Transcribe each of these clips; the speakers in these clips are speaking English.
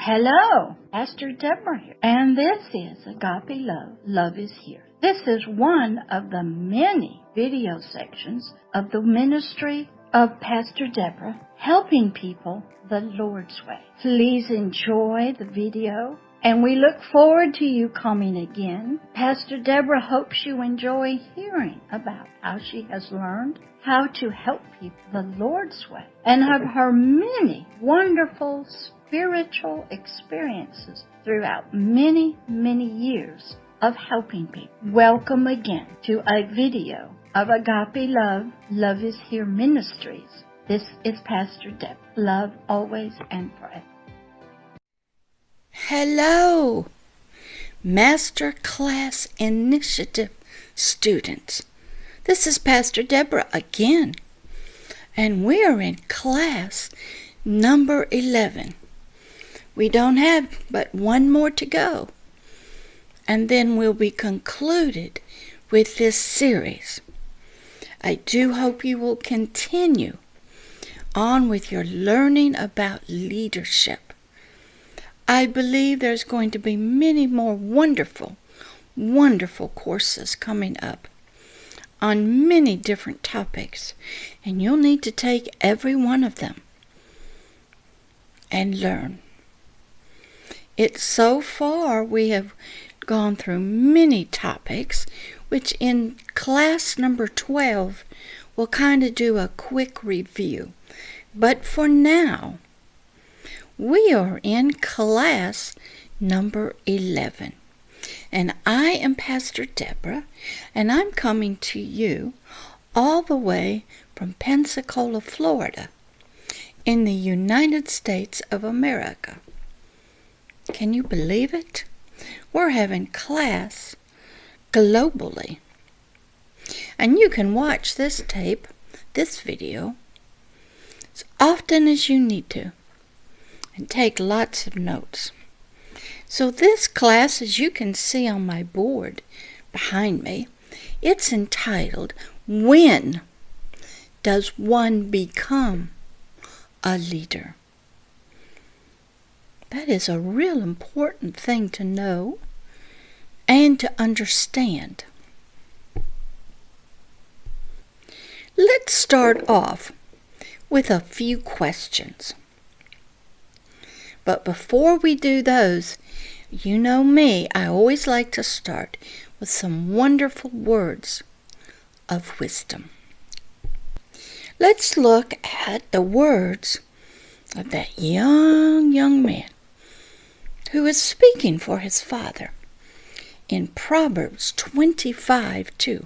Hello, Pastor Deborah here, and this is Agape Love. Love is here. This is one of the many video sections of the ministry of Pastor Deborah, helping people the Lord's way. Please enjoy the video, and we look forward to you coming again. Pastor Deborah hopes you enjoy hearing about how she has learned how to help people the Lord's way, and of her many wonderful spiritual experiences throughout many, many years of helping people. Welcome again to a video of Agape Love, Love is Here Ministries. This is Pastor Deborah. Love always and forever. Hello, MASTERCLASS Initiative students. This is Pastor Deborah again, and we are in class number 11. We don't have but one more to go, and then we'll be concluded with this series. I do hope you will continue on with your learning about leadership. I believe there's going to be many more wonderful, wonderful courses coming up on many different topics, and you'll need to take every one of them and learn. So far we have gone through many topics, which in class number 12 we'll kind of do a quick review. But for now, we are in class number 11. And I am Pastor Deborah, and I'm coming to you all the way from Pensacola, Florida, in the United States of America. Can you believe it? We're having class globally. And you can watch this tape, this video, as often as you need to, and take lots of notes. So this class, as you can see on my board behind me, it's entitled, When Does One Become a Leader? That is a real important thing to know and to understand. Let's start off with a few questions. But before we do those, you know me, I always like to start with some wonderful words of wisdom. Let's look at the words of that young man who is speaking for his father in Proverbs 25:2,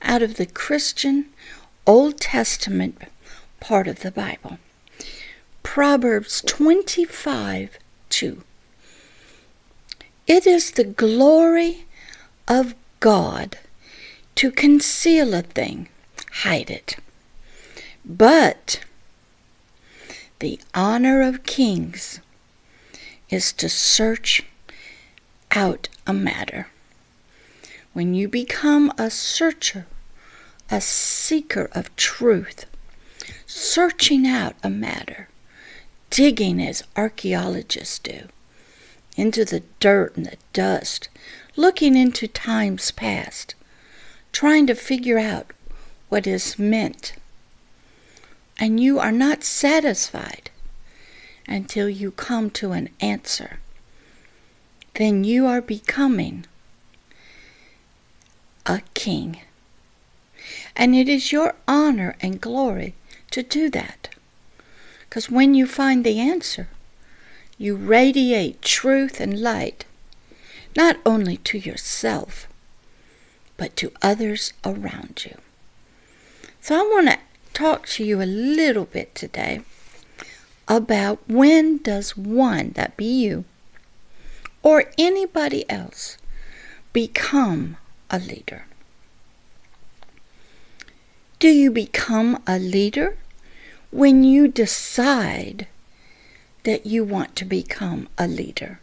out of the Christian Old Testament part of the Bible. Proverbs 25:2. It is the glory of God to conceal a thing, hide it. But the honor of kings is to search out a matter. When you become a searcher, a seeker of truth, searching out a matter, digging as archaeologists do, into the dirt and the dust, looking into times past, trying to figure out what is meant. And you are not satisfied until you come to an answer. Then you are becoming a king. And it is your honor and glory to do that. Because when you find the answer, you radiate truth and light, not only to yourself, but to others around you. So I want to talk to you a little bit today about when does one, that be you, or anybody else, become a leader. Do you become a leader when you decide that you want to become a leader?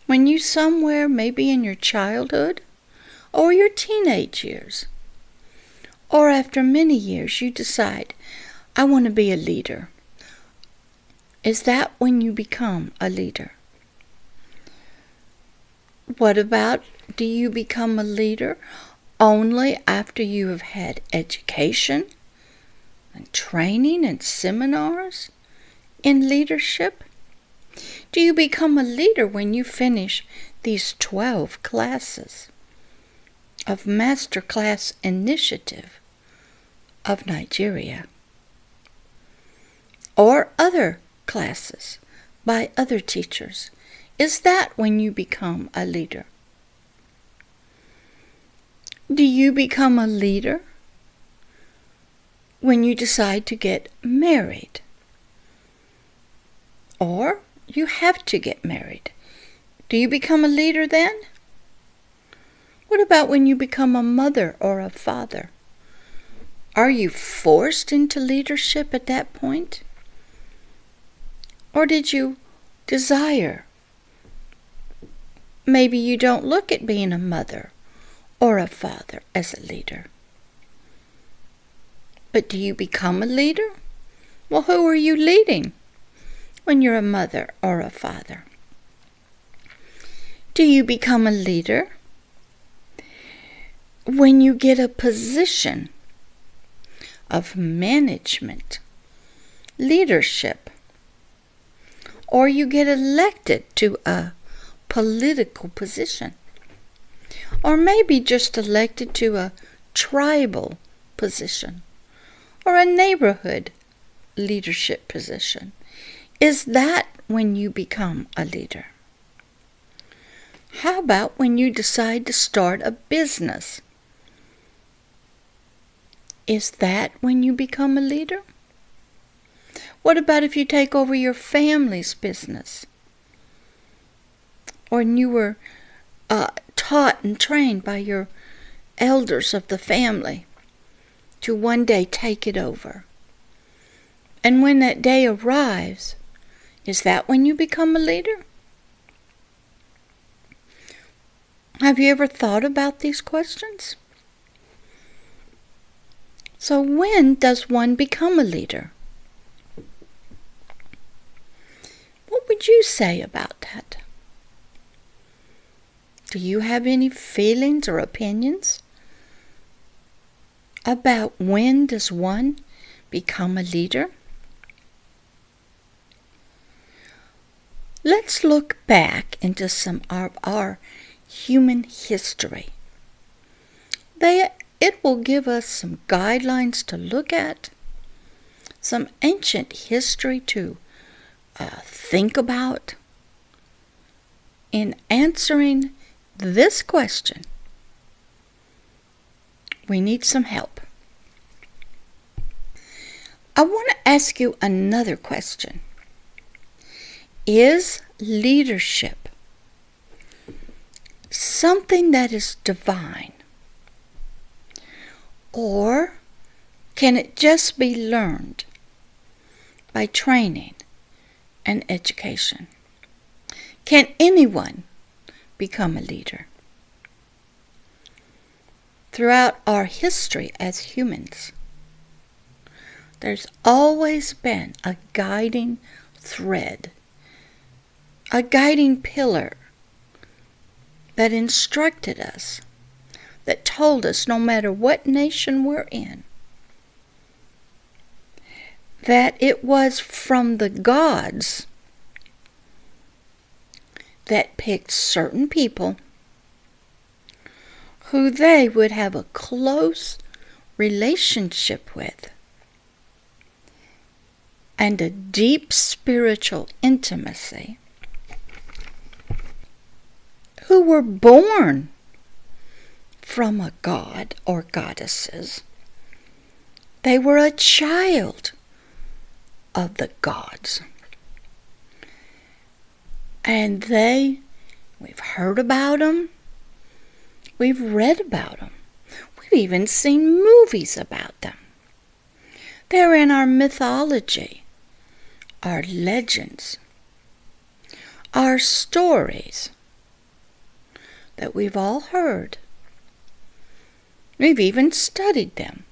When you somewhere, maybe in your childhood or your teenage years, or after many years, you decide, I want to be a leader. Is that when you become a leader? What about, do you become a leader only after you have had education and training and seminars in leadership? Do you become a leader when you finish these 12 classes of MASTERCLASS initiative of Nigeria, or other classes by other teachers? Is that when you become a leader? Do you become a leader when you decide to get married? Or you have to get married. Do you become a leader then? What about when you become a mother or a father? Are you forced into leadership at that point? Or did you desire? Maybe you don't look at being a mother or a father as a leader. But do you become a leader? Well, who are you leading when you're a mother or a father? Do you become a leader when you get a position of management, leadership, or you get elected to a political position, or maybe just elected to a tribal position, or a neighborhood leadership position? Is that when you become a leader? How about when you decide to start a business? Is that when you become a leader? What about if you take over your family's business? Or you were taught and trained by your elders of the family to one day take it over. And when that day arrives, is that when you become a leader? Have you ever thought about these questions? So when does one become a leader? What would you say about that? Do you have any feelings or opinions about when does one become a leader? Let's look back into some of our human history. It will give us some guidelines to look at, some ancient history to think about in answering this question. We need some help. I want to ask you another question. Is leadership something that is divine? Or can it just be learned by training and education? Can anyone become a leader? Throughout our history as humans, there's always been a guiding thread, a guiding pillar that instructed us, that told us no matter what nation we're in, that it was from the gods that picked certain people who they would have a close relationship with and a deep spiritual intimacy, who were born from a god or goddesses. They were a child of the gods. And we've heard about them, we've read about them, we've even seen movies about them. They're in our mythology, our legends, our stories that we've all heard. We've even studied them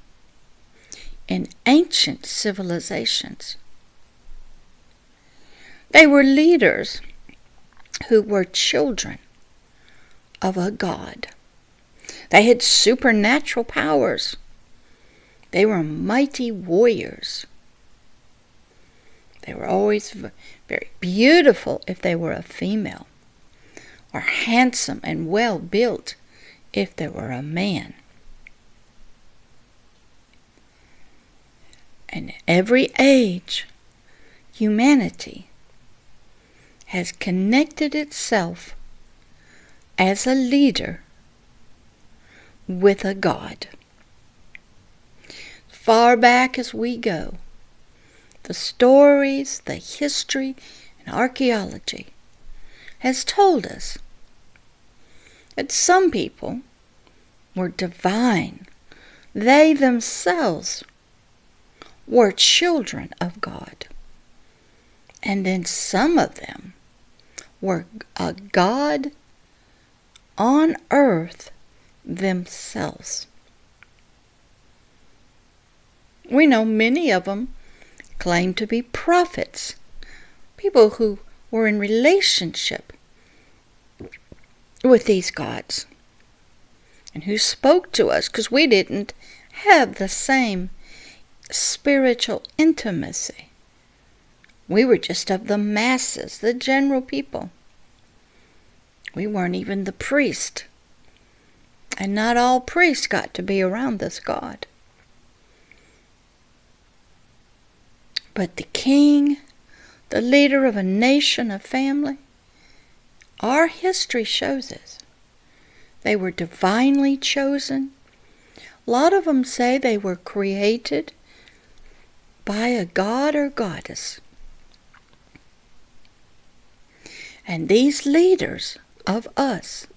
in ancient civilizations. They were leaders who were children of a God. They had supernatural powers. They were mighty warriors. They were always very beautiful if they were a female, or handsome and well built if they were a man. And in every age, humanity has connected itself as a leader with a God. Far back as we go, the stories, the history, and archaeology has told us that some people were divine. They themselves were children of God. And then some of them were a God on earth themselves. We know many of them claim to be prophets, people who were in relationship with these gods, and who spoke to us because we didn't have the same spiritual intimacy. We were just of the masses, the general people. We weren't even the priest, and not all priests got to be around this God. But the king, the leader of a nation, a family, our history shows us they were divinely chosen. A lot of them say they were created by a god or goddess. And these leaders of us,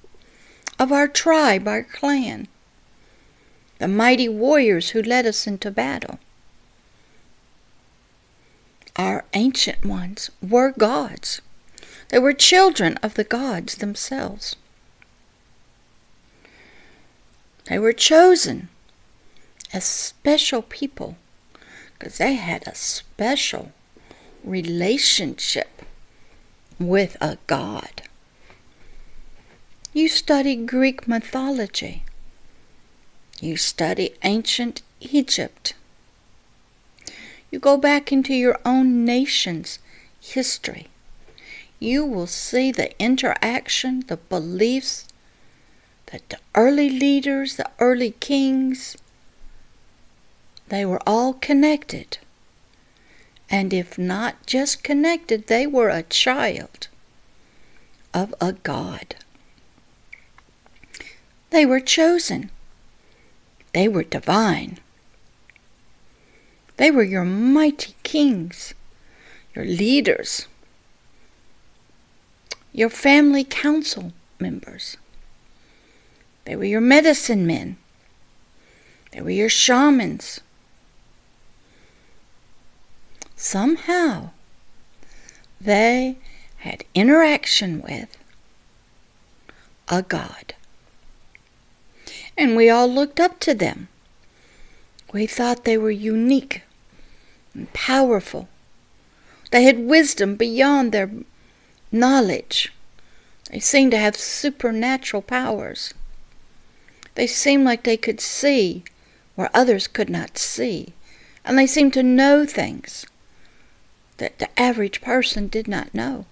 of our tribe, our clan, the mighty warriors who led us into battle, our ancient ones were gods. They were children of the gods themselves. They were chosen as special people because they had a special relationship with a God. You study Greek mythology. You study ancient Egypt. You go back into your own nation's history. You will see the interaction, the beliefs that the early leaders, the early kings, they were all connected. And if not just connected, they were a child of a God. They were chosen. They were divine. They were your mighty kings, your leaders, your family council members. They were your medicine men. They were your shamans. Somehow, they had interaction with a God. And we all looked up to them. We thought they were unique and powerful. They had wisdom beyond their knowledge. They seemed to have supernatural powers. They seemed like they could see where others could not see. And they seemed to know things that the average person did not know.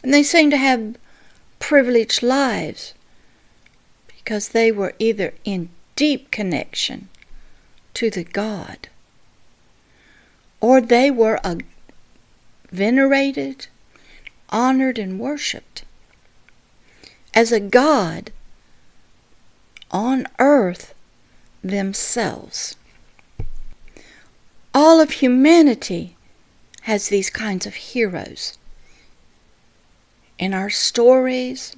And they seemed to have privileged lives because they were either in deep connection to the God, or they were venerated, honored, and worshipped as a God on earth themselves. All of humanity has these kinds of heroes in our stories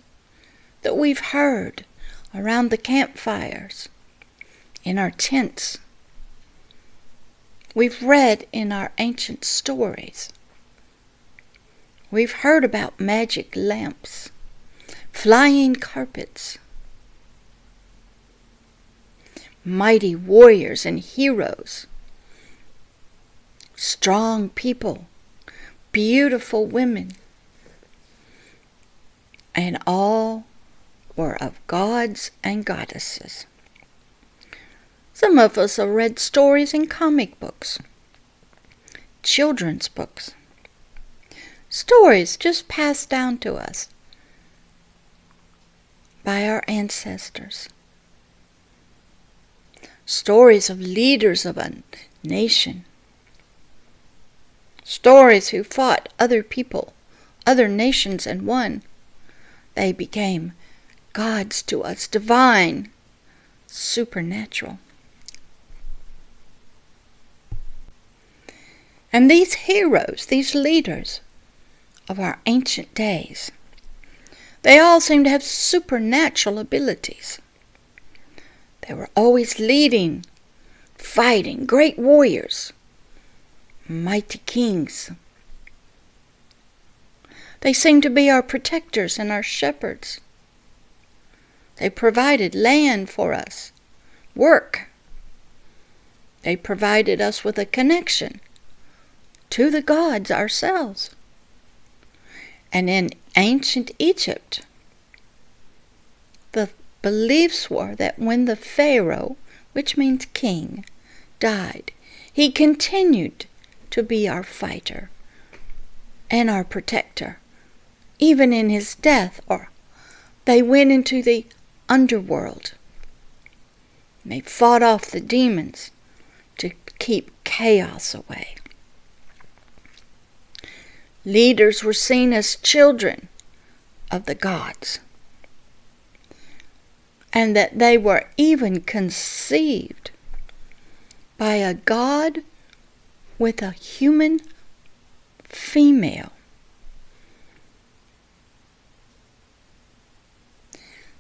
that we've heard around the campfires, in our tents. We've read in our ancient stories. We've heard about magic lamps, flying carpets, mighty warriors and heroes, strong people, beautiful women, and all were of gods and goddesses. Some of us have read stories in comic books, children's books, stories just passed down to us by our ancestors. Stories of leaders of a nation. Stories who fought other people, other nations, and won. They became gods to us, divine, supernatural. And these heroes, these leaders of our ancient days, they all seem to have supernatural abilities. They were always leading, fighting, great warriors, mighty kings. They seemed to be our protectors and our shepherds. They provided land for us, work. They provided us with a connection to the gods ourselves. And in ancient Egypt, the beliefs were that when the Pharaoh, which means king, died, he continued to be our fighter and our protector. Even in his death, or they went into the underworld. And they fought off the demons to keep chaos away. Leaders were seen as children of the gods, and that they were even conceived by a god with a human female.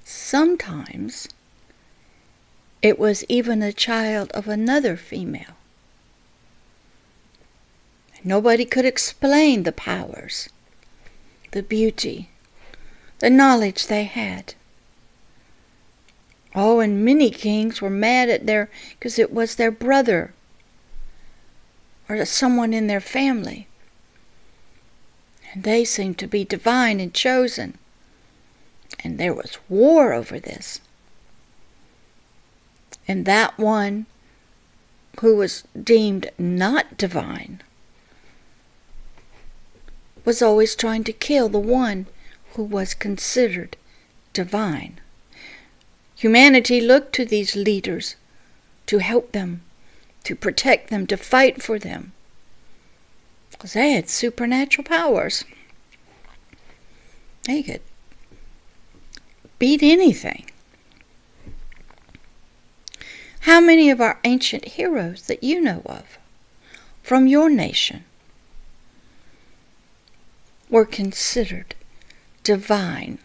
Sometimes it was even a child of another female. Nobody could explain the powers, the beauty, the knowledge they had. Oh, and many kings were mad at because it was their brother or someone in their family. And they seemed to be divine and chosen. And there was war over this. And that one who was deemed not divine was always trying to kill the one who was considered divine. Humanity looked to these leaders to help them, to protect them, to fight for them, because they had supernatural powers. They could beat anything. How many of our ancient heroes that you know of from your nation were considered divine,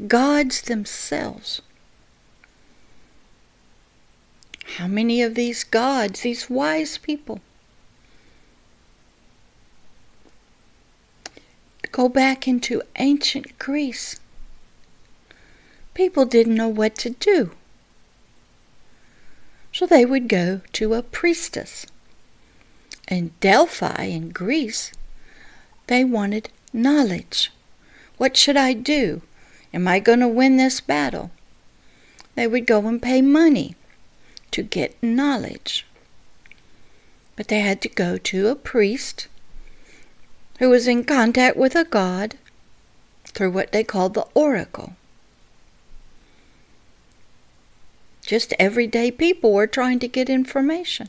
gods themselves? How many of these gods, these wise people, go back into ancient Greece? People didn't know what to do. So they would go to a priestess. In Delphi, in Greece, they wanted knowledge. What should I do? Am I going to win this battle? They would go and pay money to get knowledge. But they had to go to a priest who was in contact with a god through what they called the oracle. Just everyday people were trying to get information.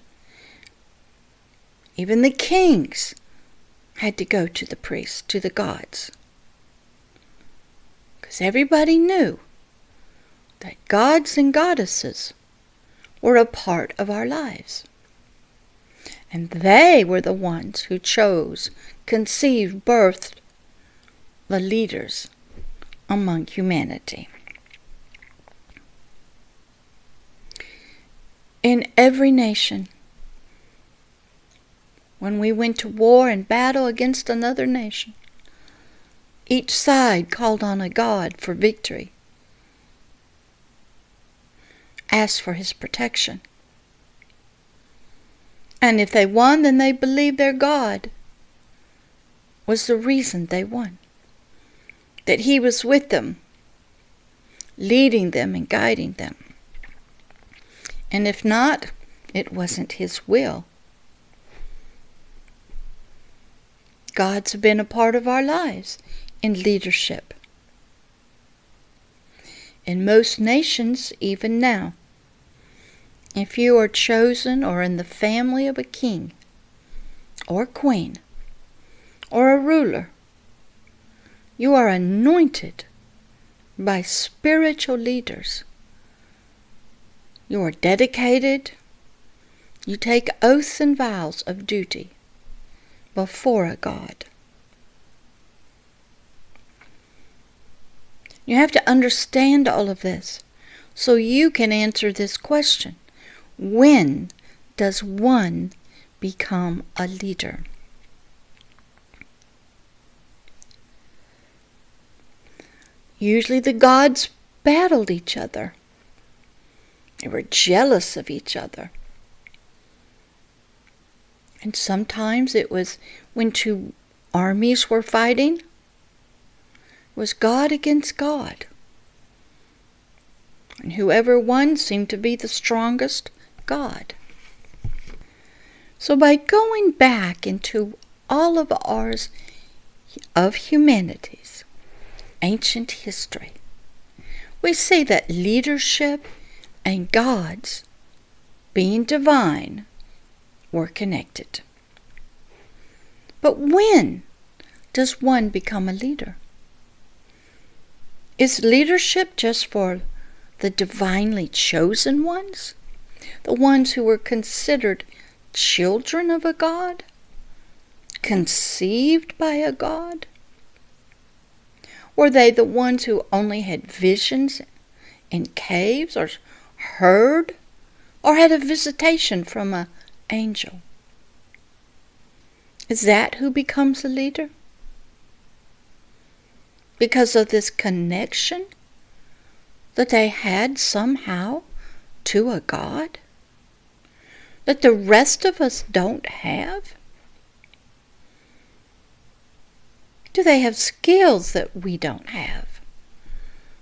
Even the kings had to go to the priests, to the gods. Because everybody knew that gods and goddesses were a part of our lives. And they were the ones who chose, conceived, birthed the leaders among humanity. In every nation, when we went to war and battle against another nation, each side called on a god for victory, asked for his protection. And if they won, then they believed their god was the reason they won. That he was with them, leading them and guiding them. And if not, it wasn't his will. God's been a part of our lives in leadership. In most nations, even now, if you are chosen or in the family of a king or queen or a ruler, you are anointed by spiritual leaders. You are dedicated. You take oaths and vows of duty before a God. You have to understand all of this so you can answer this question. When does one become a leader? Usually the gods battled each other. They were jealous of each other. And sometimes it was when two armies were fighting, it was God against God. And whoever won seemed to be the strongest God. So by going back into all of ours, of humanity's ancient history, we see that leadership and God's, being divine, were connected. But when does one become a leader? Is leadership just for the divinely chosen ones? The ones who were considered children of a God? Conceived by a God? Were they the ones who only had visions in caves, or heard, or had a visitation from an angel? Is that who becomes a leader? Because of this connection that they had somehow to a God that the rest of us don't have? Do they have skills that we don't have?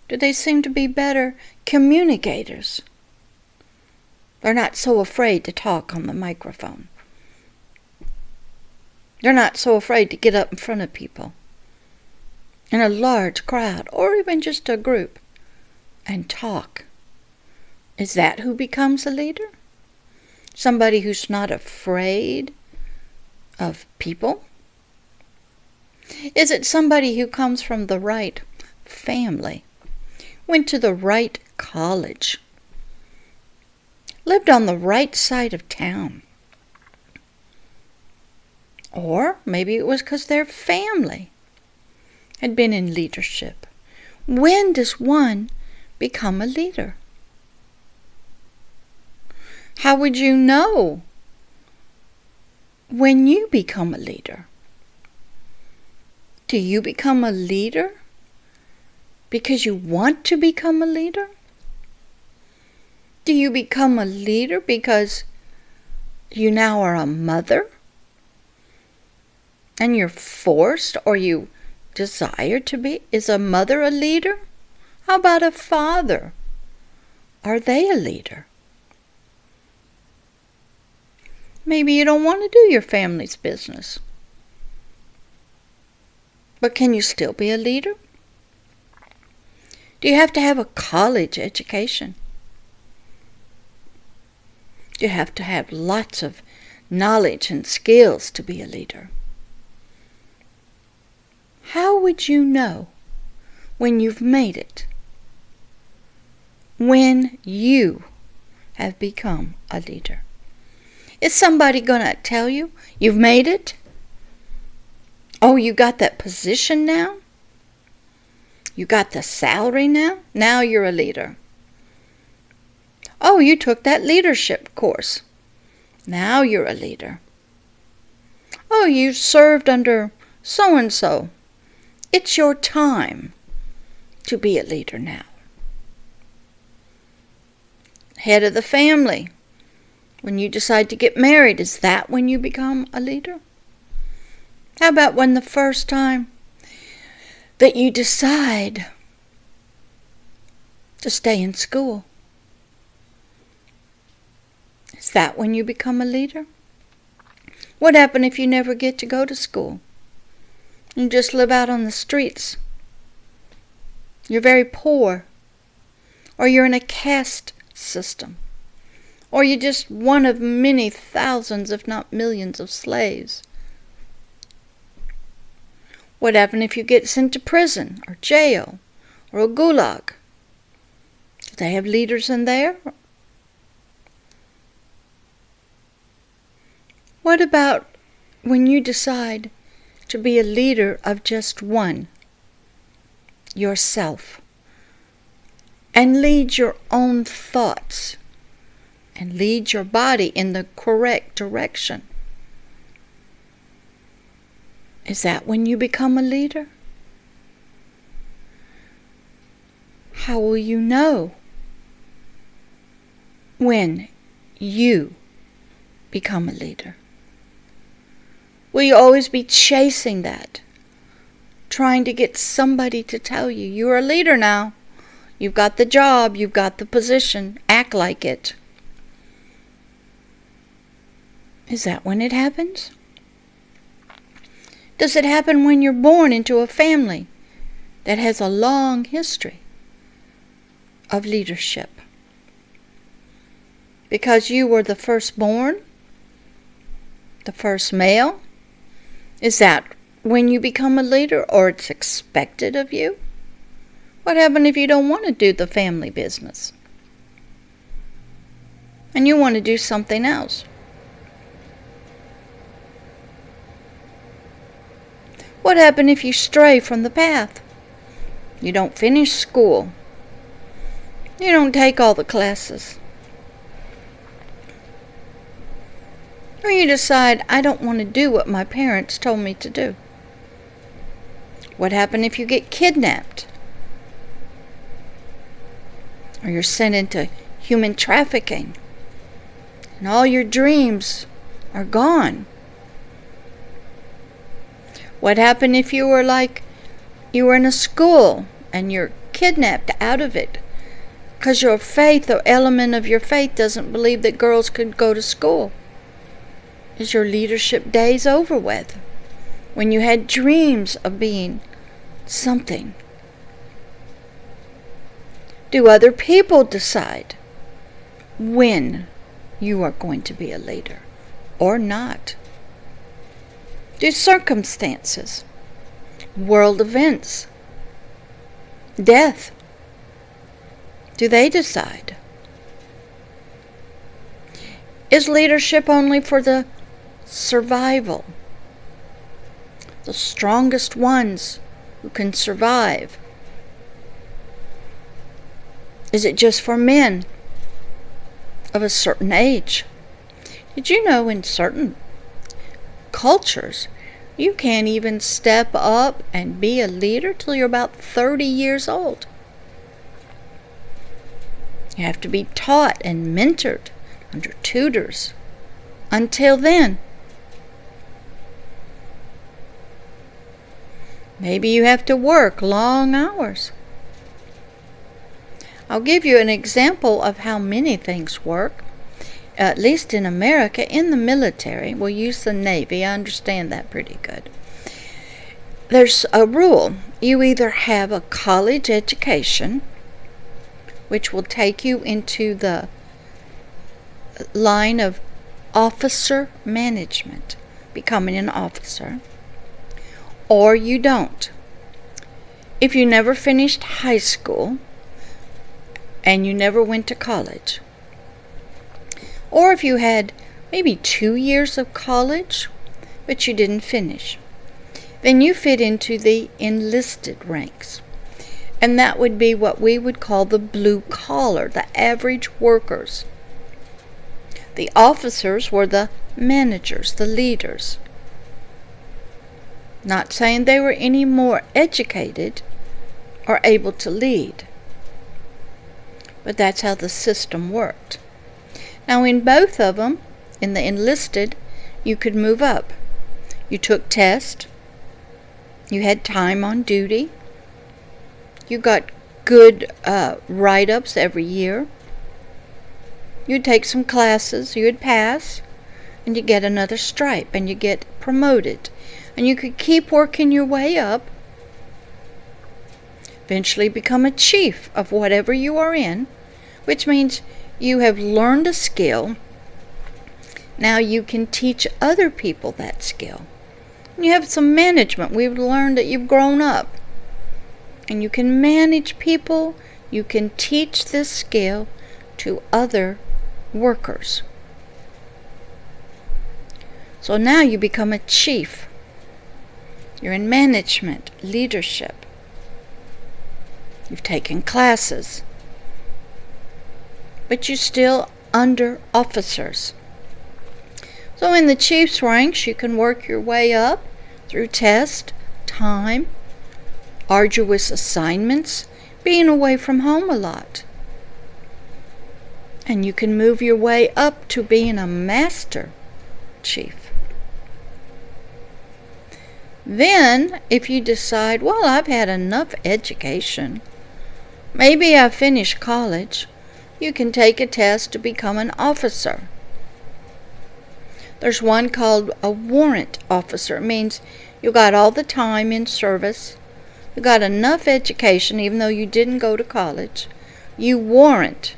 Do they seem to be better communicators? They're not so afraid to talk on the microphone. They're not so afraid to get up in front of people in a large crowd or even just a group and talk. Is that who becomes a leader? Somebody who's not afraid of people? Is it somebody who comes from the right family, went to the right college, lived on the right side of town? Or maybe it was because their family had been in leadership. When does one become a leader? How would you know when you become a leader? Do you become a leader because you want to become a leader? Do you become a leader because you now are a mother and you're forced, or you desire to be? Is a mother a leader? How about a father? Are they a leader? Maybe you don't want to do your family's business. But can you still be a leader? Do you have to have a college education? Do you have to have lots of knowledge and skills to be a leader? How would you know when you've made it? When you have become a leader? Is somebody going to tell you you've made it? Oh, you got that position now? You got the salary now? Now you're a leader. Oh, you took that leadership course. Now you're a leader. Oh, you served under so-and-so. It's your time to be a leader now. Head of the family. When you decide to get married, is that when you become a leader? How about when the first time that you decide to stay in school? Is that when you become a leader? What happens if you never get to go to school? You just live out on the streets. You're very poor. Or you're in a caste system. Or you're just one of many thousands, if not millions, of slaves. What happens if you get sent to prison or jail or a gulag? Do they have leaders in there? What about when you decide to be a leader of just one, yourself, and lead your own thoughts and lead your body in the correct direction? Is that when you become a leader? How will you know when you become a leader? Will you always be chasing that? Trying to get somebody to tell you, you're a leader now. You've got the job, you've got the position, act like it. Is that when it happens? Does it happen when you're born into a family that has a long history of leadership? Because you were the firstborn, the first male? Is that when you become a leader, or it's expected of you? What happens if you don't want to do the family business and you want to do something else? What happens if you stray from the path? You don't finish school. You don't take all the classes. Or you decide, I don't want to do what my parents told me to do. What happens if you get kidnapped? Or you're sent into human trafficking and all your dreams are gone? What happened if you were in a school and you're kidnapped out of it because your faith or element of your faith doesn't believe that girls could go to school? Is your leadership days over with when you had dreams of being something? Do other people decide when you are going to be a leader or not? Do circumstances, world events, death, do they decide? Is leadership only for the survival, the strongest ones who can survive? Is it just for men of a certain age? Did you know in certain cultures you can't even step up and be a leader till you're about 30 years old? You have to be taught and mentored under tutors until then. Maybe you have to work long hours. I'll give you an example of how many things work, at least in America. In the military, we'll use the Navy. I understand that pretty good. There's a rule. You either have a college education, which will take you into the line of officer management, becoming an officer, or you don't. If you never finished high school and you never went to college, or if you had maybe 2 years of college but you didn't finish, then you fit into the enlisted ranks. And that would be what we would call the blue collar, the average workers. The officers were the managers, the leaders. Not saying they were any more educated or able to lead, but that's how the system worked. Now in both of them, in the enlisted, you could move up. You took tests. You had time on duty. You got good write-ups every year. You'd take some classes, you'd pass, and you get another stripe, and you get promoted. And you could keep working your way up, eventually become a chief of whatever you are in, which means you have learned a skill. Now you can teach other people that skill. You have some management. We've learned that you've grown up. And you can manage people. You can teach this skill to other workers. So now you become a chief. You're in management, leadership. You've taken classes. But you're still under officers. So in the chief's ranks, you can work your way up through test, time, arduous assignments, being away from home a lot. And you can move your way up to being a master chief. Then, if you decide, well, I've had enough education, maybe I've finished college, you can take a test to become an officer. There's one called a Warrant Officer. It means you got all the time in service. You got enough education, even though you didn't go to college. You warrant,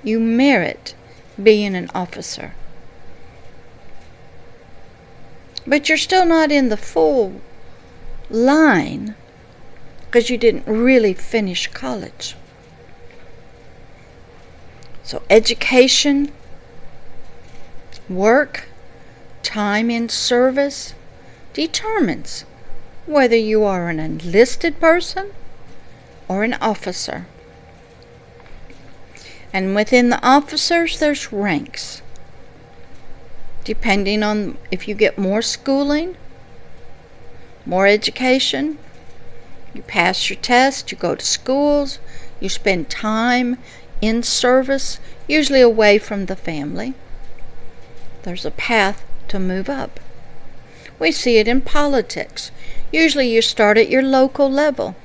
you merit being an officer. But you're still not in the full line because you didn't really finish college. So education, work, time in service determines whether you are an enlisted person or an officer. And within the officers, there's ranks. Depending on if you get more schooling, more education, you pass your test, you go to schools, you spend time in service, usually away from the family. There's a path to move up. We see it in politics. Usually you start at your local level.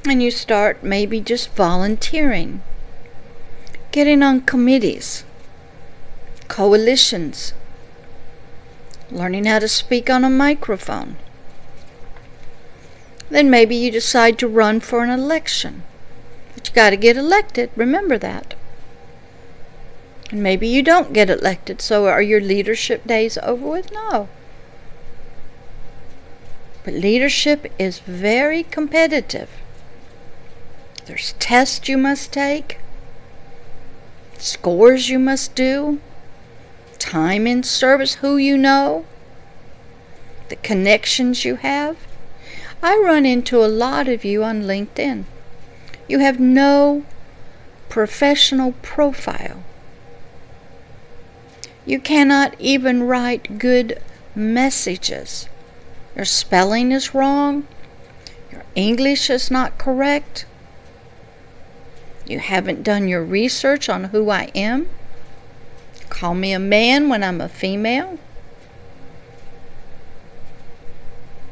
And you start maybe just volunteering, getting on committees, coalitions, learning how to speak on a microphone. Then maybe you decide to run for an election. But you got to get elected, remember that. And maybe you don't get elected, so are your leadership days over with? No. But leadership is very competitive. There's tests you must take, scores you must do, time in service, who you know, the connections you have. I run into a lot of you on LinkedIn. You have no professional profile. You cannot even write good messages. Your spelling is wrong. Your English is not correct. You haven't done your research on who I am. Call me a man when I'm a female.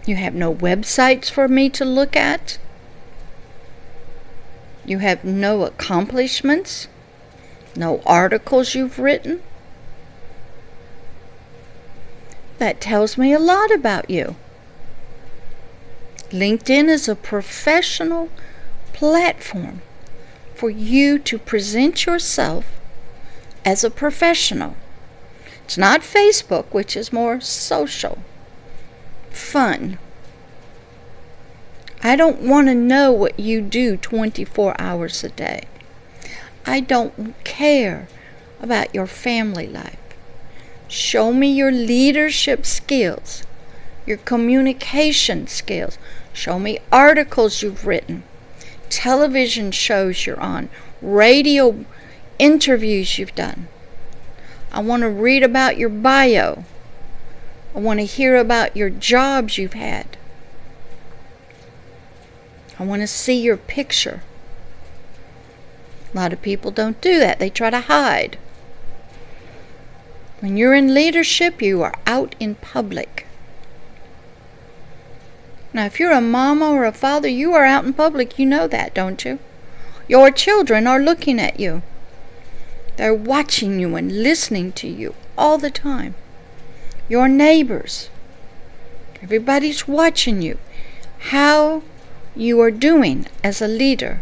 You have no websites for me to look at. You have no accomplishments, no articles you've written. That tells me a lot about you. LinkedIn is a professional platform for you to present yourself as a professional. It's not Facebook, which is more social, fun. I don't want to know what you do 24 hours a day. I don't care about your family life. Show me your leadership skills, your communication skills. Show me articles you've written, television shows you're on, radio interviews you've done. I want to read about your bio. I want to hear about your jobs you've had. I want to see your picture. A lot of people don't do that. They try to hide. When you're in leadership, you are out in public. Now, if you're a mama or a father, you are out in public. You know that, don't you? Your children are looking at you. They're watching you and listening to you all the time. Your neighbors. Everybody's watching you. How you are doing as a leader.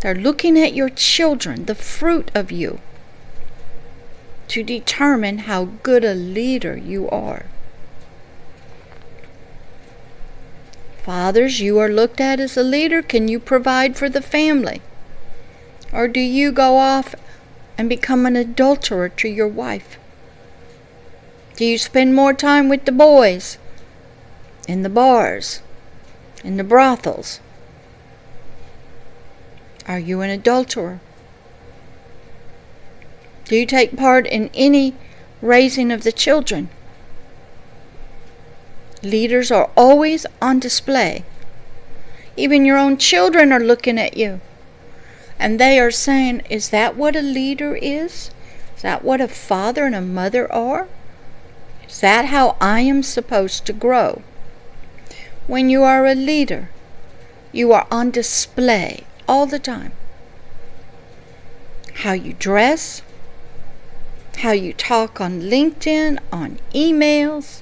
They're looking at your children, the fruit of you, to determine how good a leader you are. Fathers, you are looked at as a leader. Can you provide for the family? Or do you go off and become an adulterer to your wife? Do you spend more time with the boys, in the bars, in the brothels? Are you an adulterer? Do you take part in any raising of the children? Leaders are always on display. Even your own children are looking at you. And they are saying, is that what a leader is? Is that what a father and a mother are? Is that how I am supposed to grow? When you are a leader, you are on display all the time. How you dress, how you talk on LinkedIn, on emails,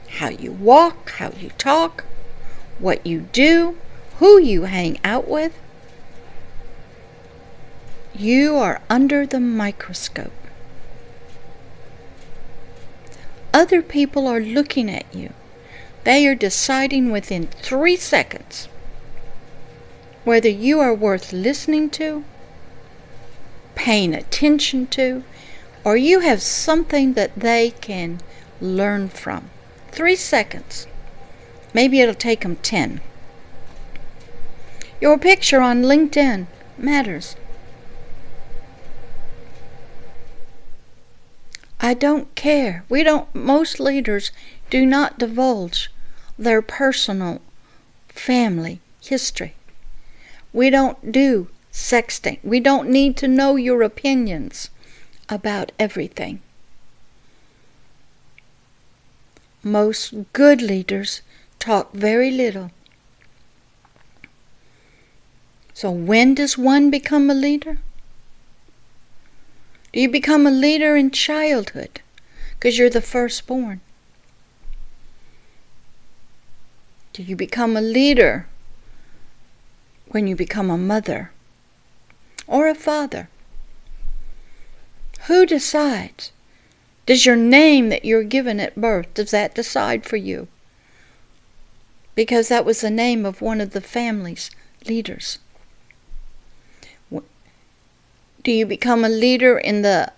how you walk, how you talk, what you do, who you hang out with. You are under the microscope. Other people are looking at you. They are deciding within 3 seconds whether you are worth listening to, paying attention to, or you have something that they can learn from. 3 seconds. Maybe it'll take them 10. Your picture on LinkedIn matters. I don't care. Most leaders do not divulge their personal family history. We don't do sexting. We don't need to know your opinions about everything. Most good leaders talk very little. So when does one become a leader? Do you become a leader in childhood because you're the firstborn? Do you become a leader when you become a mother or a father? Who decides? Does your name that you're given at birth, does that decide for you? Because that was the name of one of the family's leaders. Do you become a leader in the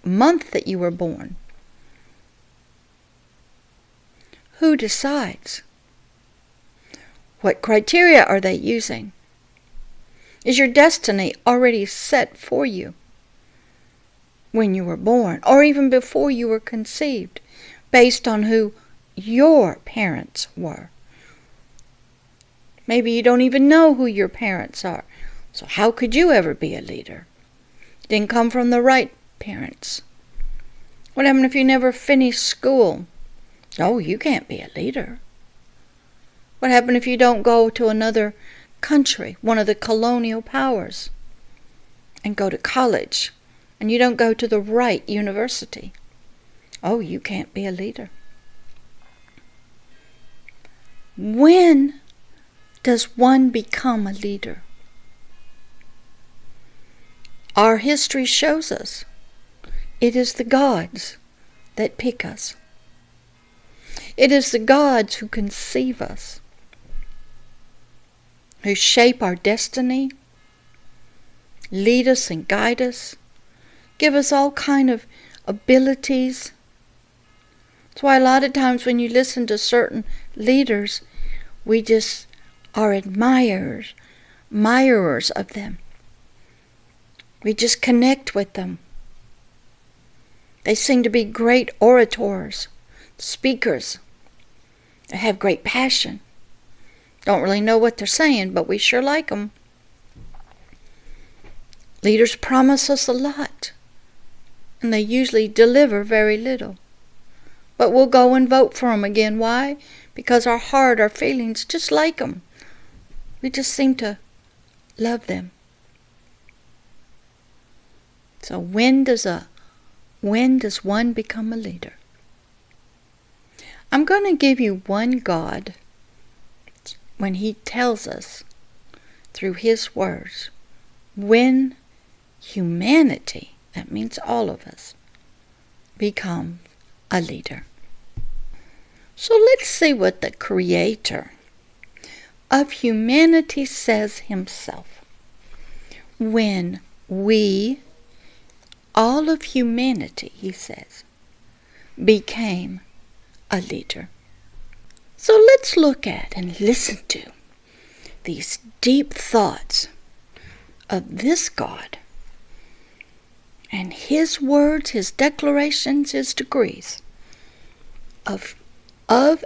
month that you were born? Who decides? What criteria are they using? Is your destiny already set for you when you were born, or even before you were conceived, based on who your parents were? Maybe you don't even know who your parents are. So how could you ever be a leader? Didn't come from the right parents. What happened if you never finished school? Oh, you can't be a leader. What happened if you don't go to another country, one of the colonial powers, and go to college, and you don't go to the right university? Oh, you can't be a leader. When does one become a leader? Our history shows us it is the gods that pick us. It is the gods who conceive us, who shape our destiny, lead us and guide us, give us all kind of abilities. That's why a lot of times when you listen to certain leaders, we just are admirers of them. We just connect with them. They seem to be great orators, speakers. They have great passion. Don't really know what they're saying, but we sure like them. Leaders promise us a lot. and they usually deliver very little. But we'll go and vote for them again. Why? Because our heart, our feelings, just like them. We just seem to love them. So when does one become a leader? I'm going to give you one God when He tells us through His words when humanity, that means all of us, become a leader. So let's see what the Creator of humanity says Himself. When we, all of humanity, He says, became a leader. So let's look at and listen to these deep thoughts of this God and His words, His declarations, His decrees of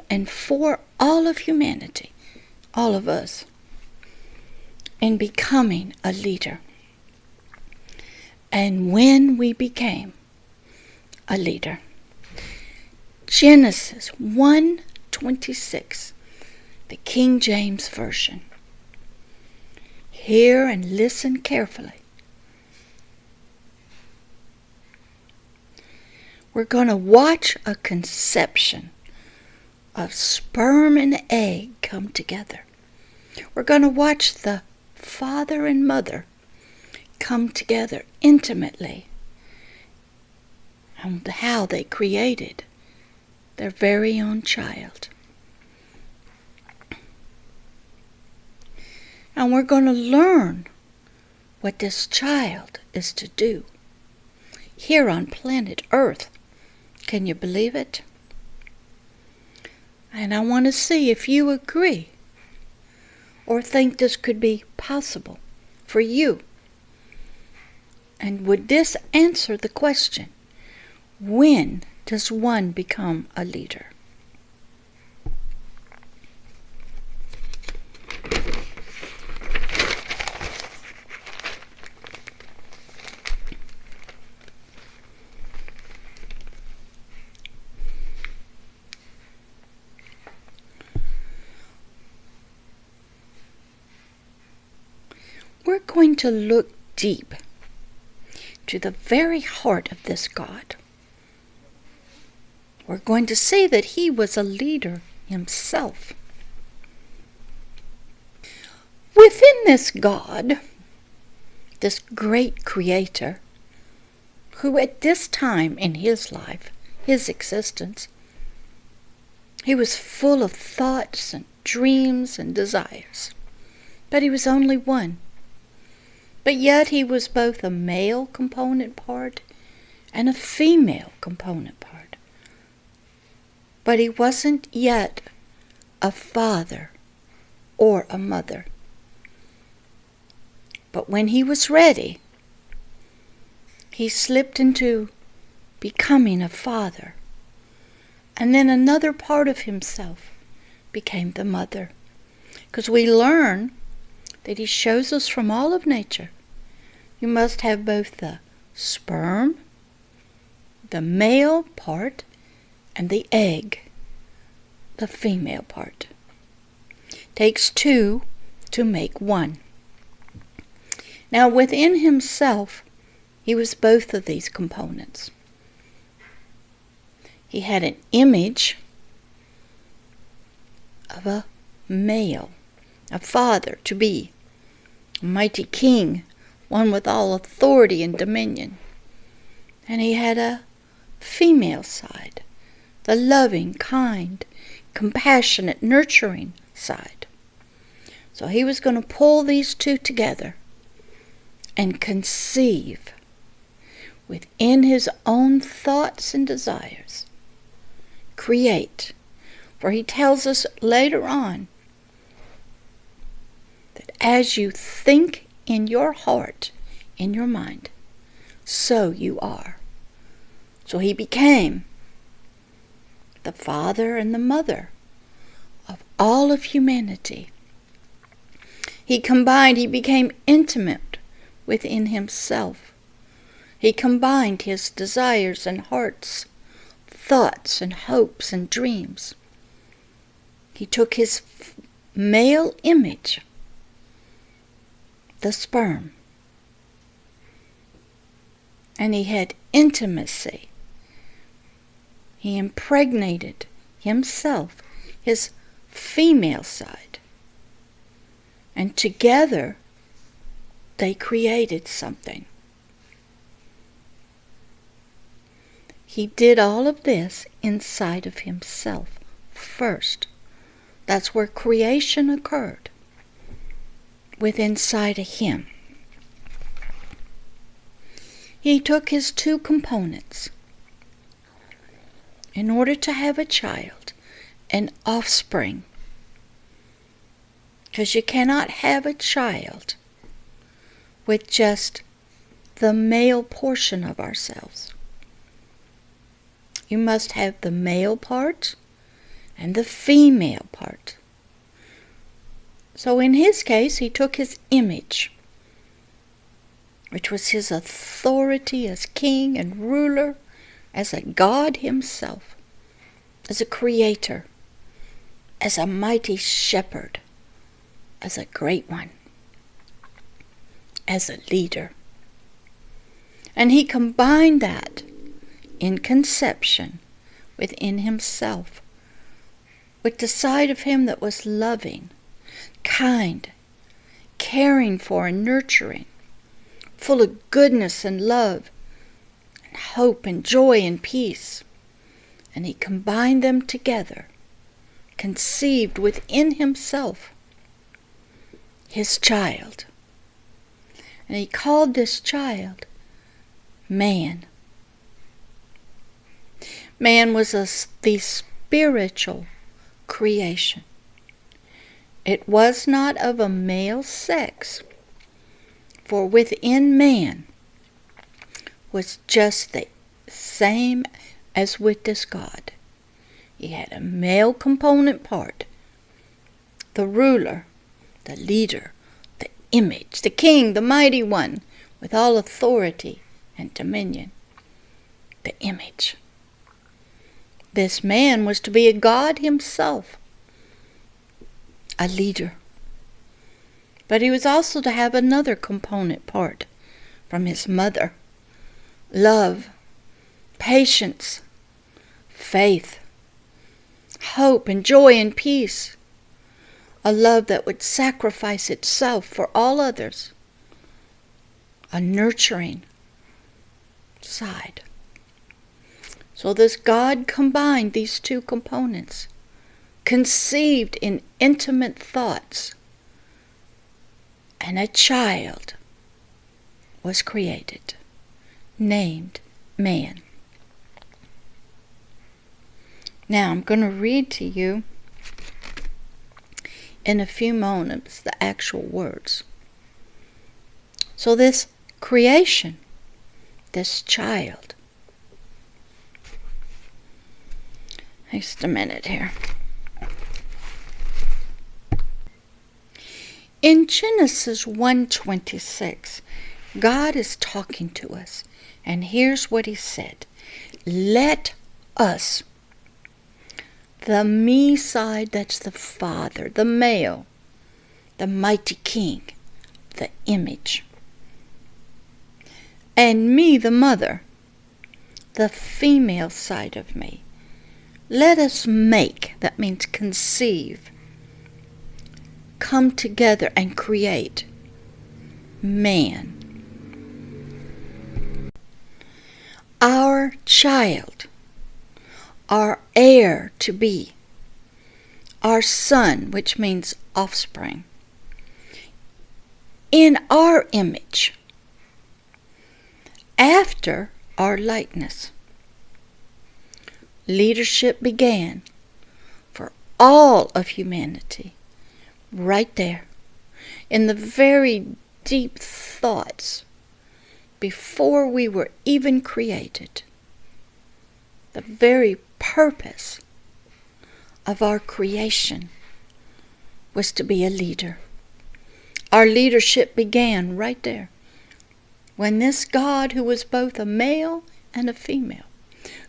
and for all of humanity, all of us, in becoming a leader. And when we became a leader. Genesis 1:26, the King James Version. Hear and listen carefully. We're going to watch a conception of sperm and egg come together. We're going to watch the father and mother come together intimately and how they created their very own child. And we're going to learn what this child is to do here on planet Earth. Can you believe it? And I want to see if you agree or think this could be possible for you. And would this answer the question, when does one become a leader? We're going to look deep to the very heart of this God. We're going to see that He was a leader Himself. Within this God, this great Creator, who at this time in His life, His existence, He was full of thoughts and dreams and desires. But He was only one. But yet He was both a male component part and a female component part. But He wasn't yet a father or a mother. But when He was ready, He slipped into becoming a father. And then another part of Himself became the mother. Because we learn that He shows us from all of nature, you must have both the sperm, the male part, and the egg, the female part. Takes two to make one. Now within Himself, He was both of these components. He had an image of a male, a father to be, a mighty king, one with all authority and dominion. And He had a female side, the loving, kind, compassionate, nurturing side. So He was going to pull these two together and conceive within His own thoughts and desires. Create. For He tells us later on that as you think in your heart, in your mind, so you are. So He became the father and the mother of all of humanity. He became intimate within Himself He combined his desires and hearts, thoughts and hopes and dreams. He took his male image, the sperm, and he had intimacy. He impregnated himself, his female side, and together they created something. He did all of this inside of himself first. That's where creation occurred, within inside of him. He took his two components in order to have a child, an offspring. Because you cannot have a child with just the male portion of ourselves. You must have the male part and the female part. So in his case, he took his image, which was his authority as king and ruler, as a God himself, as a creator, as a mighty shepherd, as a great one, as a leader. And he combined that in conception within himself with the side of him that was loving, kind, caring for and nurturing, full of goodness and love and hope and joy and peace. And he combined them together, conceived within himself his child. And he called this child man. Man was the spiritual creation. It was not of a male sex, for within man was just the same as with this God. He had a male component part, the ruler, the leader, the image, the king, the mighty one, with all authority and dominion, the image. This man was to be a God himself, a leader. But he was also to have another component part from his mother: love, patience, faith, hope and joy and peace. A love that would sacrifice itself for all others. A nurturing side. So this God combined these two components, conceived in intimate thoughts, and a child was created, named man. Now I'm going to read to you in a few moments the actual words. So this creation, this child, just a minute here. In Genesis 1:26, God is talking to us, and here's what he said: let us, the me side, that's the father, the male, the mighty king, the image, and me, the mother, the female side of me. Let us make, that means conceive, come together and create man. Our child, our heir to be, our son, which means offspring, in our image, after our likeness. Leadership began for all of humanity right there, in the very deep thoughts before we were even created. The very purpose of our creation was to be a leader. Our leadership began right there when this God, who was both a male and a female,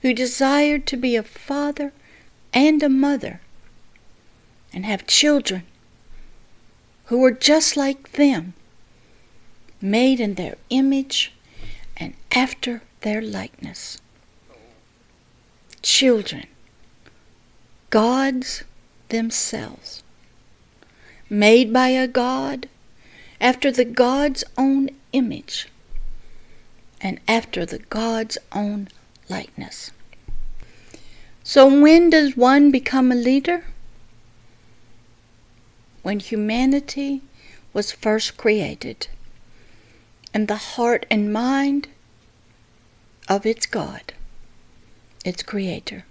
who desired to be a father and a mother and have children who were just like them, made in their image and after their likeness. Children, gods themselves, made by a God after the God's own image and after the God's own likeness. So when does one become a leader? When humanity was first created in the heart and mind of its God, its Creator.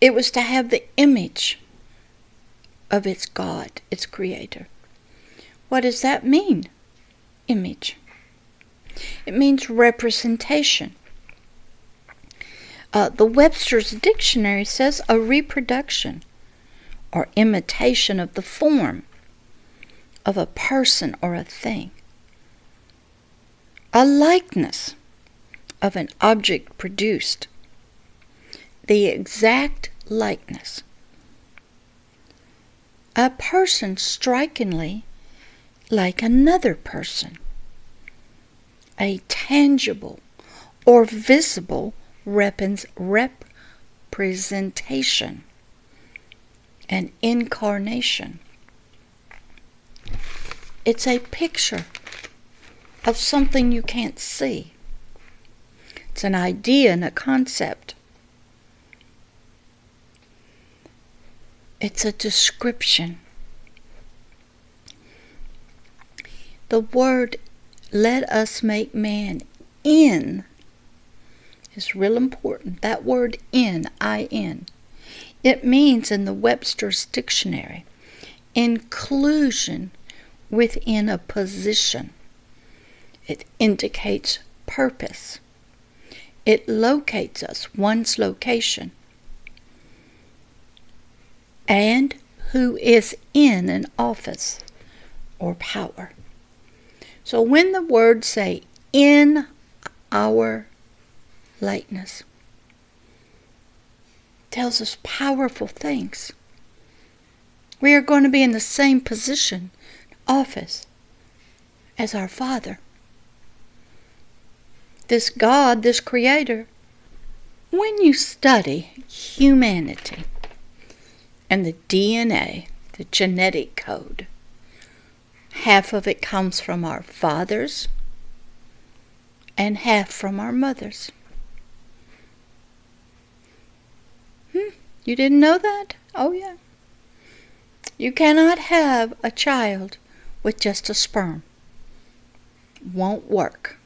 It was to have the image of its God, its Creator. What does that mean? Image. It means representation. The Webster's Dictionary says a reproduction or imitation of the form of a person or a thing. A likeness of an object produced. The exact likeness. A person strikingly like another person. A tangible or visible representation. An incarnation. It's a picture of something you can't see. It's an idea and a concept. It's a description. The word, let us make man in, is real important. That word in, I-N. It means in the Webster's Dictionary, inclusion within a position. It indicates purpose. It locates us, one's location. And who is in an office or power. So when the words say, in our likeness, tells us powerful things. We are going to be in the same position, office, as our Father. This God, this Creator. When you study humanity and the DNA, the genetic code, half of it comes from our fathers and half from our mothers. You didn't know that? Oh yeah. You cannot have a child with just a sperm. Won't work.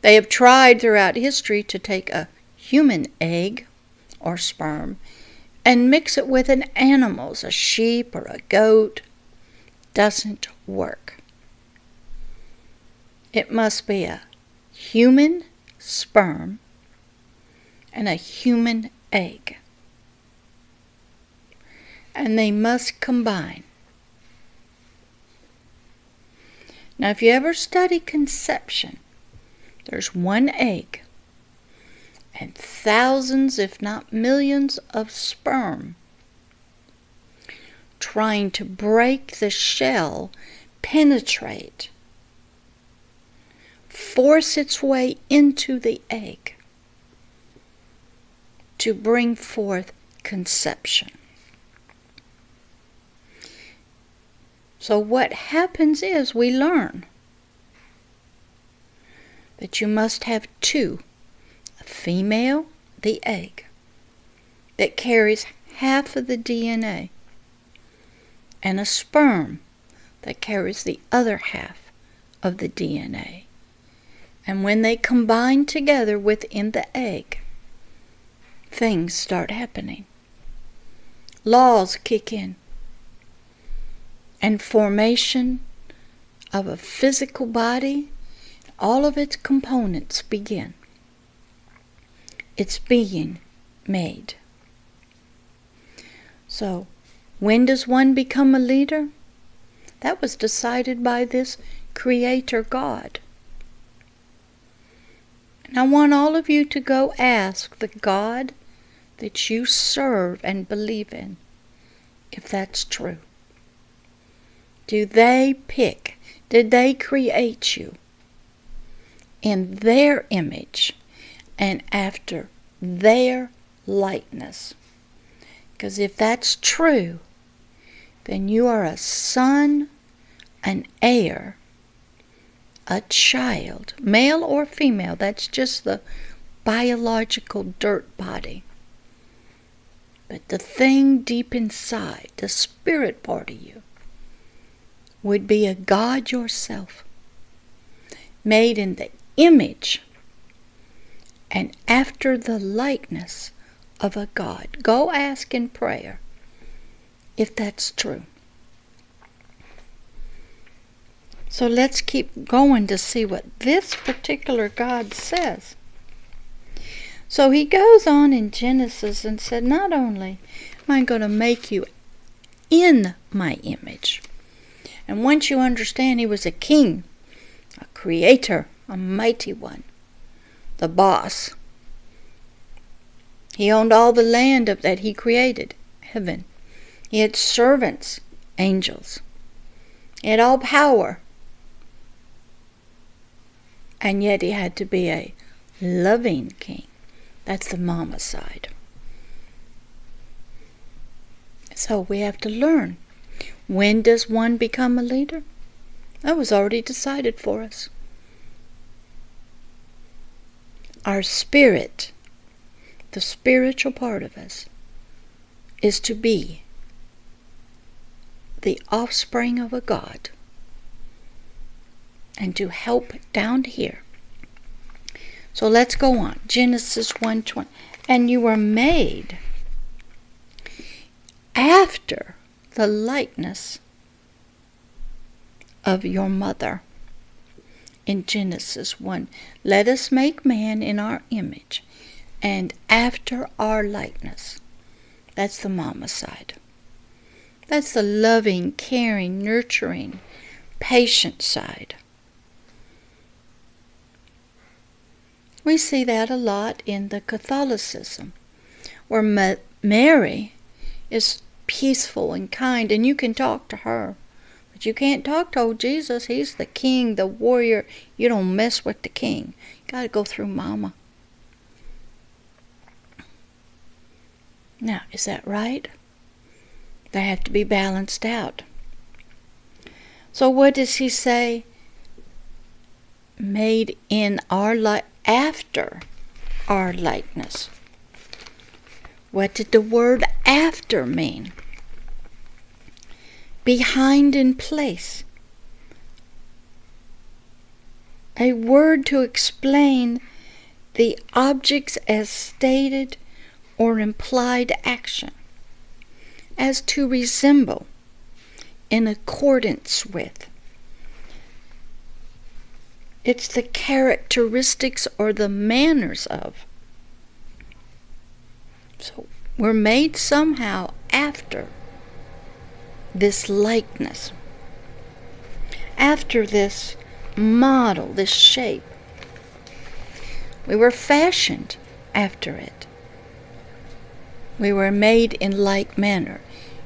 They have tried throughout history to take a human egg or sperm and mix it with an animal's, a sheep or a goat. Doesn't work. It must be a human sperm and a human egg. And they must combine. Now, if you ever study conception, there's one egg and thousands, if not millions, of sperm trying to break the shell, penetrate, force its way into the egg to bring forth conception. So what happens is we learn that you must have two, a female, the egg, that carries half of the DNA, and a sperm that carries the other half of the DNA. And when they combine together within the egg, things start happening. Laws kick in. And formation of a physical body, all of its components begin. It's being made. So, when does one become a leader? That was decided by this Creator God. And I want all of you to go ask the God that you serve and believe in if that's true. Did they create you in their image and after their likeness? Because if that's true, then you are a son, an heir, a child, male or female. That's just the biological dirt body. But the thing deep inside, the spirit part of you, would be a God yourself, made in the image and after the likeness of a God. Go ask in prayer if that's true. So let's keep going to see what this particular God says. So he goes on in Genesis and said, not only am I going to make you in my image, and once you understand he was a king, a creator, a mighty one, the boss. He owned all the land that he created, heaven. He had servants, angels. He had all power. And yet he had to be a loving king. That's the mama side. So we have to learn. When does one become a leader? That was already decided for us. Our spirit, the spiritual part of us, is to be the offspring of a God and to help down here. So let's go on. Genesis 1:20. And you were made after the likeness of your mother. In Genesis 1, let us make man in our image and after our likeness. That's the mama side. That's the loving, caring, nurturing, patient side. We see that a lot in the Catholicism, where Mary is peaceful and kind, and you can talk to her. But you can't talk to old Jesus. He's the king, the warrior. You don't mess with the king. You got to go through mama. Now, is that right? They have to be balanced out. So what does he say? Made in our after our likeness. What did the word after mean? Behind in place. A word to explain the objects as stated or implied action, as to resemble, in accordance with. It's the characteristics or the manners of. So we're made somehow after this likeness, after this model, this shape. We were fashioned after it. We were made in like manner.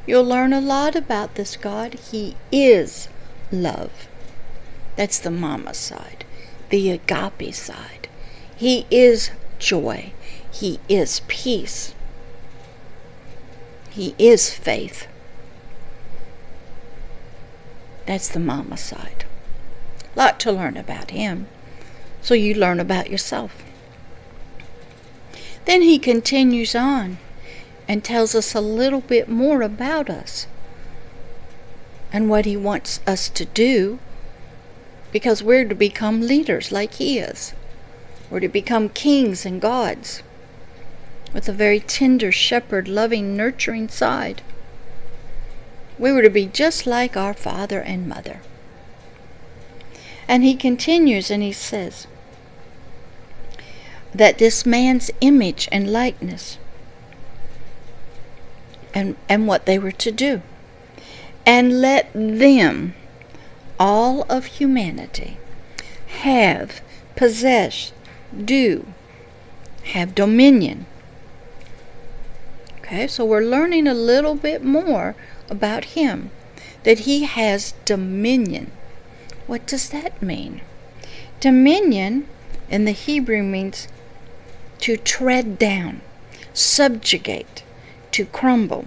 You'll learn a lot about this God. He is love. That's the mama side, the agape side. He is joy. He is peace. He is faith. That's the mama side. A lot to learn about him. So you learn about yourself. Then he continues on and tells us a little bit more about us and what he wants us to do, because we're to become leaders like he is. We're to become kings and gods with a very tender shepherd, loving, nurturing side. We were to be just like our father and mother. And he continues and he says that this man's image and likeness and what they were to do. And let them, all of humanity, have, possess, do, have dominion. Okay, so we're learning a little bit more about him, that he has dominion. What does that mean? Dominion in the Hebrew means to tread down, subjugate, to crumble,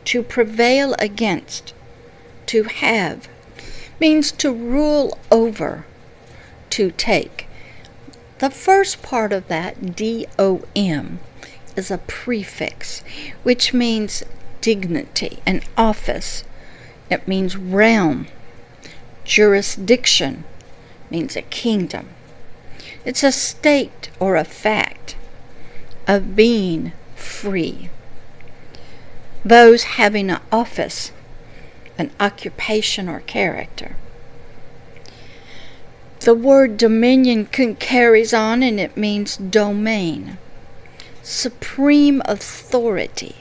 to prevail against, to have, means to rule over, to take. The first part of that, D-O-M, is a prefix, which means dignity, an office. It means realm. Jurisdiction means a kingdom. It's a state or a fact of being free. Those having an office, an occupation or character. The word dominion carries on, and it means domain, supreme authority,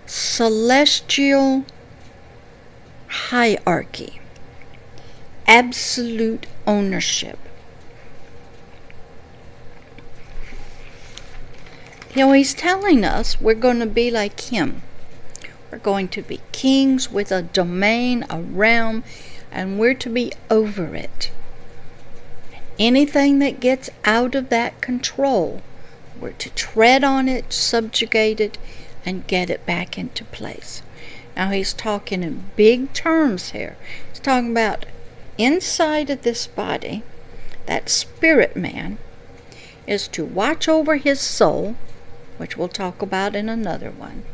celestial hierarchy, absolute ownership. You know, he's telling us we're going to be like him. We're going to be kings with a domain, a realm, and we're to be over it. Anything that gets out of that control, we're to tread on it, subjugate it, and get it back into place. Now he's talking in big terms here. He's talking about inside of this body, that spirit man is to watch over his soul, which we'll talk about in another one.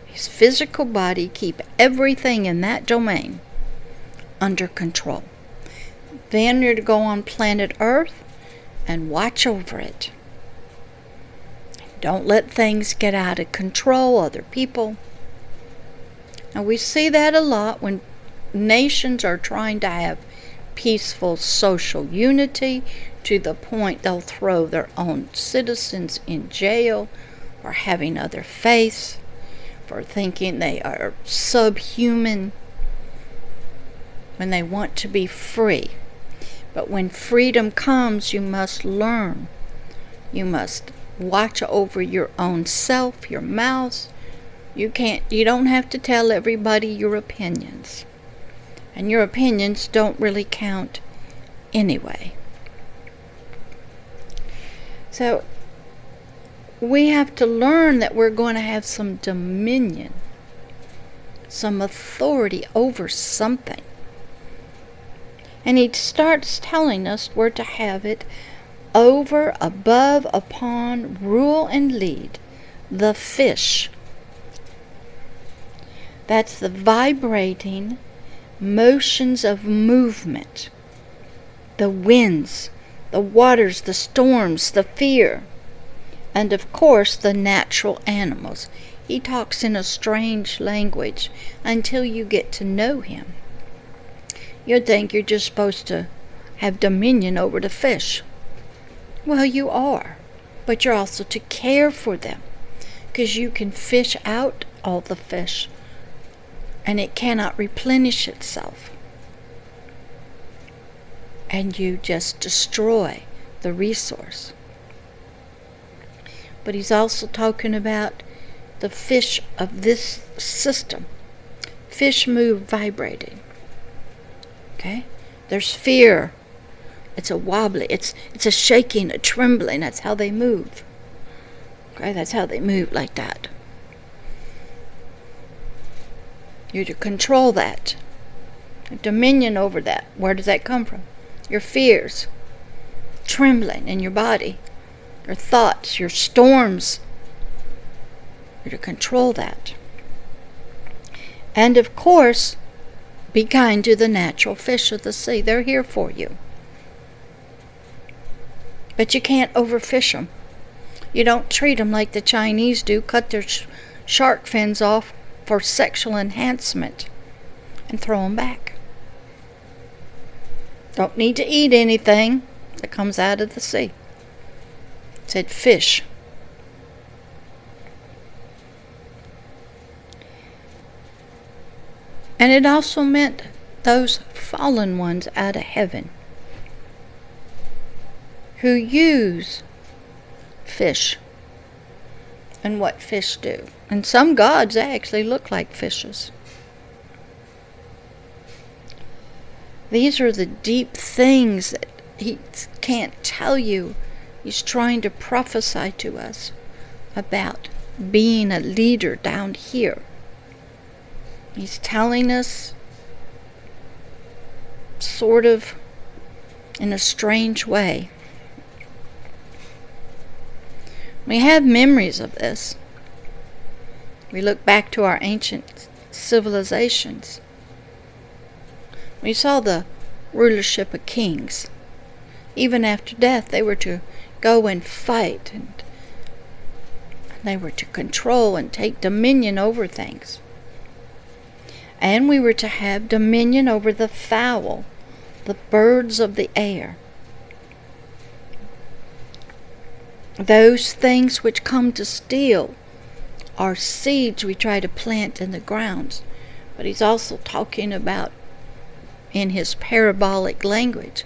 His physical body, keep everything in that domain under control. Then you're to go on planet Earth and watch over it. Don't let things get out of control, other people. Now we see that a lot when nations are trying to have peaceful social unity, to the point they'll throw their own citizens in jail for having other faiths, for thinking they are subhuman, when they want to be free. But when freedom comes, you must learn. You must watch over your own self, your mouth. You don't have to tell everybody your opinions. And your opinions don't really count anyway. So we have to learn that we're going to have some dominion, some authority over something. And he starts telling us we're to have it over, above, upon, rule, and lead the fish. That's the vibrating motions of movement, the winds, the waters, the storms, the fear, and of course the natural animals. He talks in a strange language until you get to know him. You'd think you're just supposed to have dominion over the fish. Well, you are, but you're also to care for them, because you can fish out all the fish and it cannot replenish itself. And you just destroy the resource. But he's also talking about the fish of this system. Fish move vibrating. Okay? There's fear. It's a wobbly. It's a shaking, a trembling. That's how they move. Okay? That's how they move, like that. You're to control that. Dominion over that. Where does that come from? Your fears. Trembling in your body. Your thoughts. Your storms. You're to control that. And of course, be kind to the natural fish of the sea. They're here for you. But you can't overfish them. You don't treat them like the Chinese do. Cut their shark fins off for sexual enhancement and throw them back. Don't need to eat anything that comes out of the sea. It said fish. And it also meant those fallen ones out of heaven who use fish and what fish do. And some gods actually look like fishes. These are the deep things that he can't tell you. He's trying to prophesy to us about being a leader down here. He's telling us sort of in a strange way. We have memories of this. We look back to our ancient civilizations. We saw the rulership of kings. Even after death, they were to go and fight, and they were to control and take dominion over things. And we were to have dominion over the fowl, the birds of the air. Those things which come to steal are seeds we try to plant in the grounds. But he's also talking about, in his parabolic language,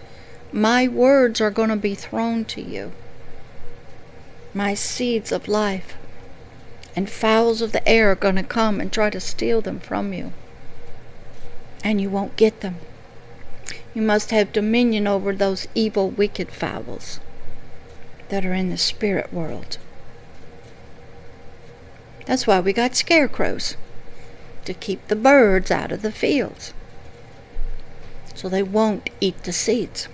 my words are going to be thrown to you. My seeds of life. And fowls of the air are going to come and try to steal them from you. And you won't get them. You must have dominion over those evil, wicked fowls that are in the spirit world. That's why we got scarecrows, to keep the birds out of the fields, so they won't eat the seeds.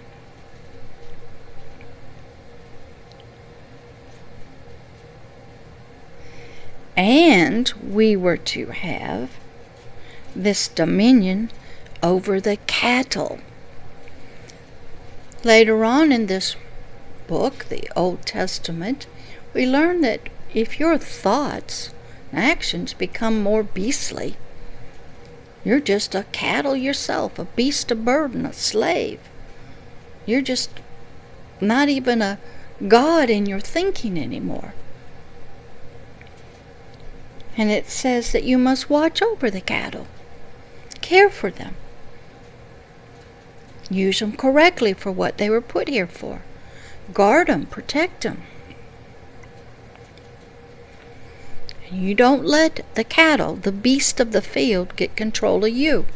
And we were to have this dominion over the cattle. Later on in this book, the Old Testament, we learn that if your thoughts and actions become more beastly, you're just a cattle yourself, a beast of burden, a slave. You're just not even a God in your thinking anymore. And it says that you must watch over the cattle, care for them, use them correctly for what they were put here for, guard them, protect them. And you don't let the cattle, the beast of the field, get control of you.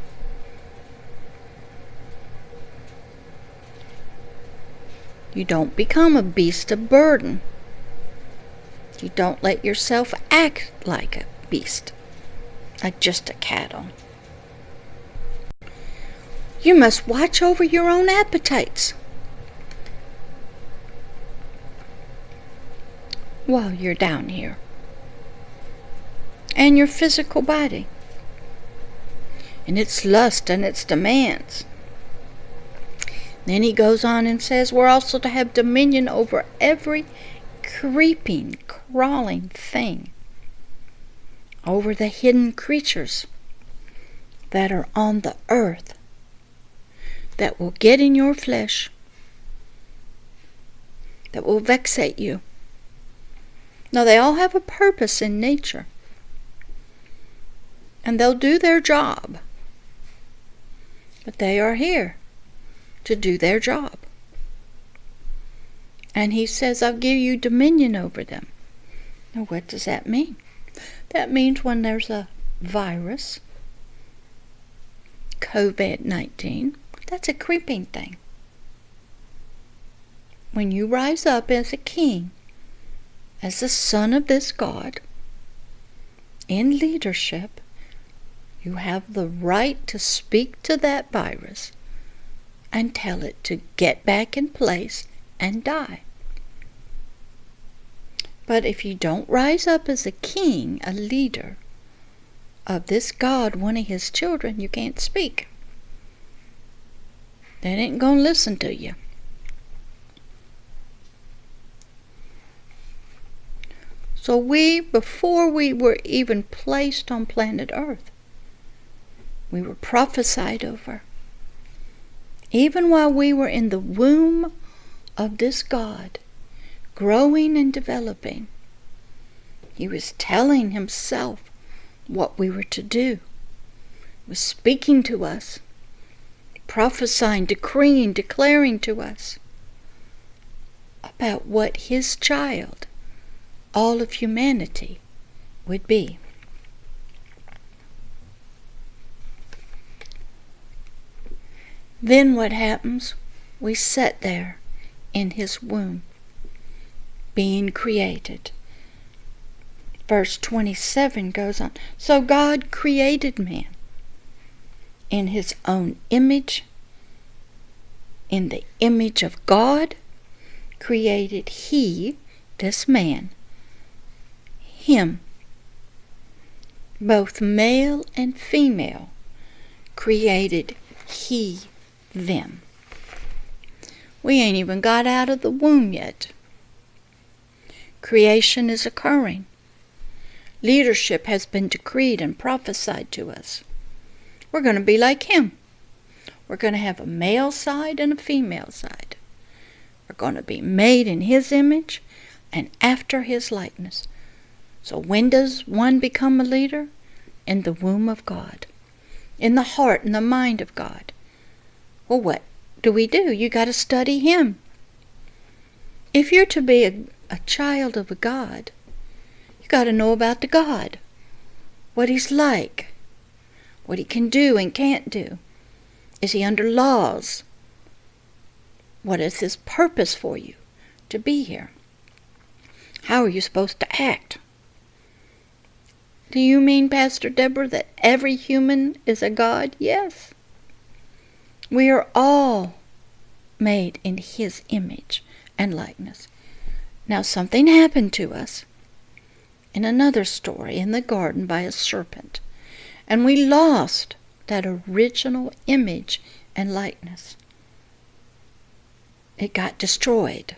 You don't become a beast of burden. You don't let yourself act like a beast, like just a cattle. You must watch over your own appetites while you're down here, and your physical body, and its lust and its demands. Then he goes on and says we're also to have dominion over every creeping, crawling thing, over the hidden creatures that are on the earth, that will get in your flesh, that will vexate you. Now, they all have a purpose in nature, and they'll do their job, but they are here to do their job. And he says, I'll give you dominion over them. Now, what does that mean? That means when there's a virus, COVID-19, that's a creeping thing. When you rise up as a king, as the son of this God, in leadership, you have the right to speak to that virus and tell it to get back in place and die. But if you don't rise up as a king, a leader of this God, one of his children, you can't speak. They ain't going to listen to you. So before we were even placed on planet Earth, we were prophesied over. Even while we were in the womb of this God, growing and developing, he was telling himself what we were to do, was speaking to us, prophesying, decreeing, declaring to us about what his child, all of humanity, would be. Then what happens? We sit there in his womb, being created. Verse 27 goes on, so God created man in his own image. In the image of God created he, this man, him. Both male and female created he them. We ain't even got out of the womb yet. Creation is occurring. Leadership has been decreed and prophesied to us. We're going to be like him. We're going to have a male side and a female side. We're going to be made in his image and after his likeness. So when does one become a leader? In the womb of God. In the heart and the mind of God. Well, what do? You got to study him. If you're to be a child of a God, you got to know about the God. What he's like. What he can do and can't do. Is he under laws? What is his purpose for you to be here? How are you supposed to act? Do you mean, Pastor Deborah, that every human is a God? Yes. We are all made in his image and likeness. Now, something happened to us in another story in the garden by a serpent, and we lost that original image and likeness. It got destroyed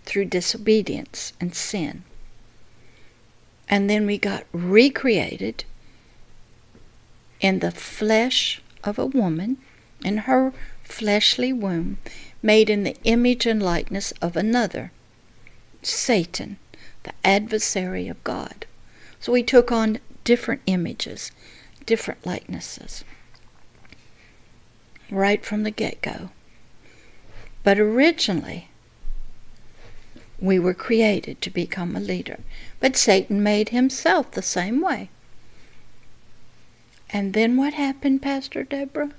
through disobedience and sin. And then we got recreated in the flesh of a woman, in her fleshly womb, made in the image and likeness of another, Satan, the adversary of God. So we took on different images, different likenesses, right from the get-go. But originally, we were created to become a leader. But Satan made himself the same way. And then what happened, Pastor Deborah?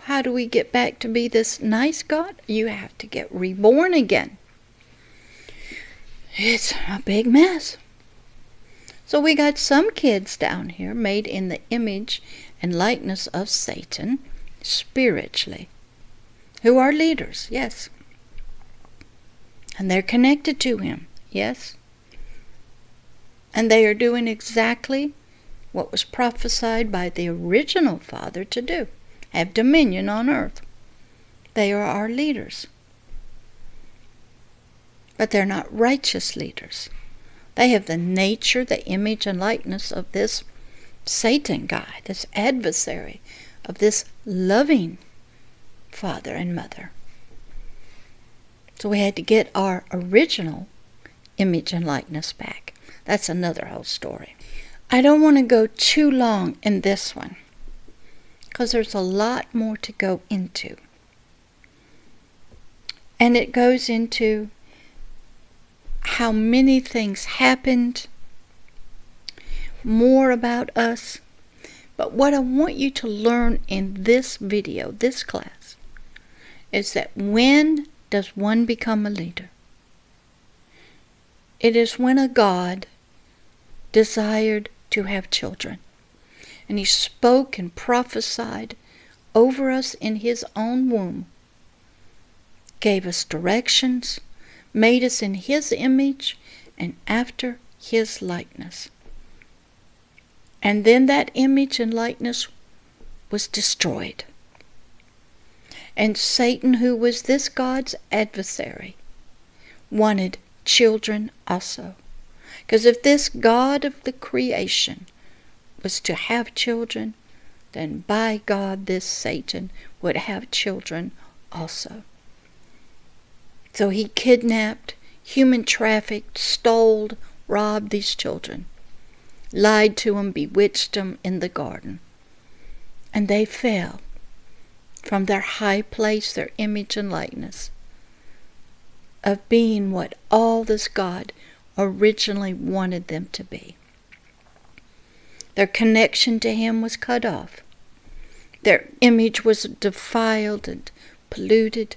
How do we get back to be this nice God? You have to get reborn again. It's a big mess. So we got some kids down here made in the image and likeness of Satan, spiritually, who are leaders, yes. And they're connected to him, yes. And they are doing exactly what was prophesied by the original Father to do. Have dominion on earth. They are our leaders. But they're not righteous leaders. They have the nature, the image and likeness of this Satan guy, this adversary, of this loving father and mother. So we had to get our original image and likeness back. That's another whole story. I don't want to go too long in this one, because there's a lot more to go into. And it goes into how many things happened, more about us. But what I want you to learn in this video, this class, is that when does one become a leader? It is when a God desired to have children. And he spoke and prophesied over us in his own womb. Gave us directions, made us in his image and after his likeness. And then that image and likeness was destroyed. And Satan, who was this God's adversary, wanted children also. Because if this God of the creation was to have children, then by God this Satan would have children also. So he kidnapped, human trafficked, stole, robbed these children lied to them, bewitched them in the garden. And they fell from their high place, their image and likeness of being what all this God originally wanted them to be. Their connection to Him was cut off. Their image was defiled and polluted.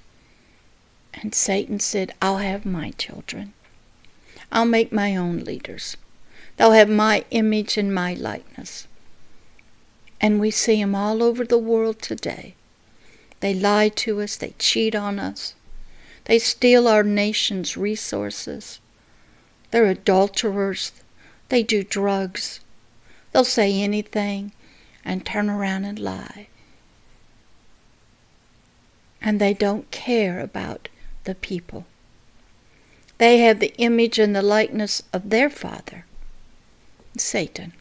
And Satan said, I'll have my children. I'll make my own leaders. They'll have my image and my likeness. And we see them all over the world today. They lie to us. They cheat on us. They steal our nation's resources. They're adulterers. They do drugs. They'll say anything and turn around and lie. And they don't care about the people. They have the image and the likeness of their father, Satan.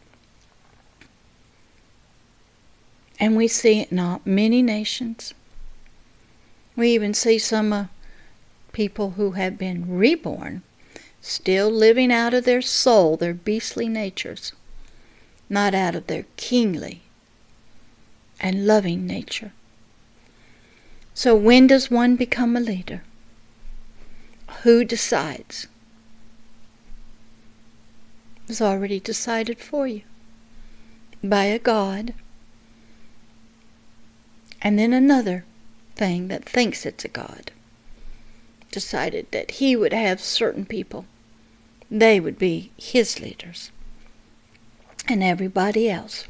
And we see it in many nations. We even see some people who have been reborn still living out of their soul, their beastly natures, not out of their kingly and loving nature. So when does one become a leader? Who decides? It's already decided for you by a God. And then another thing that thinks it's a God decided that He would have certain people. They would be His leaders. And everybody else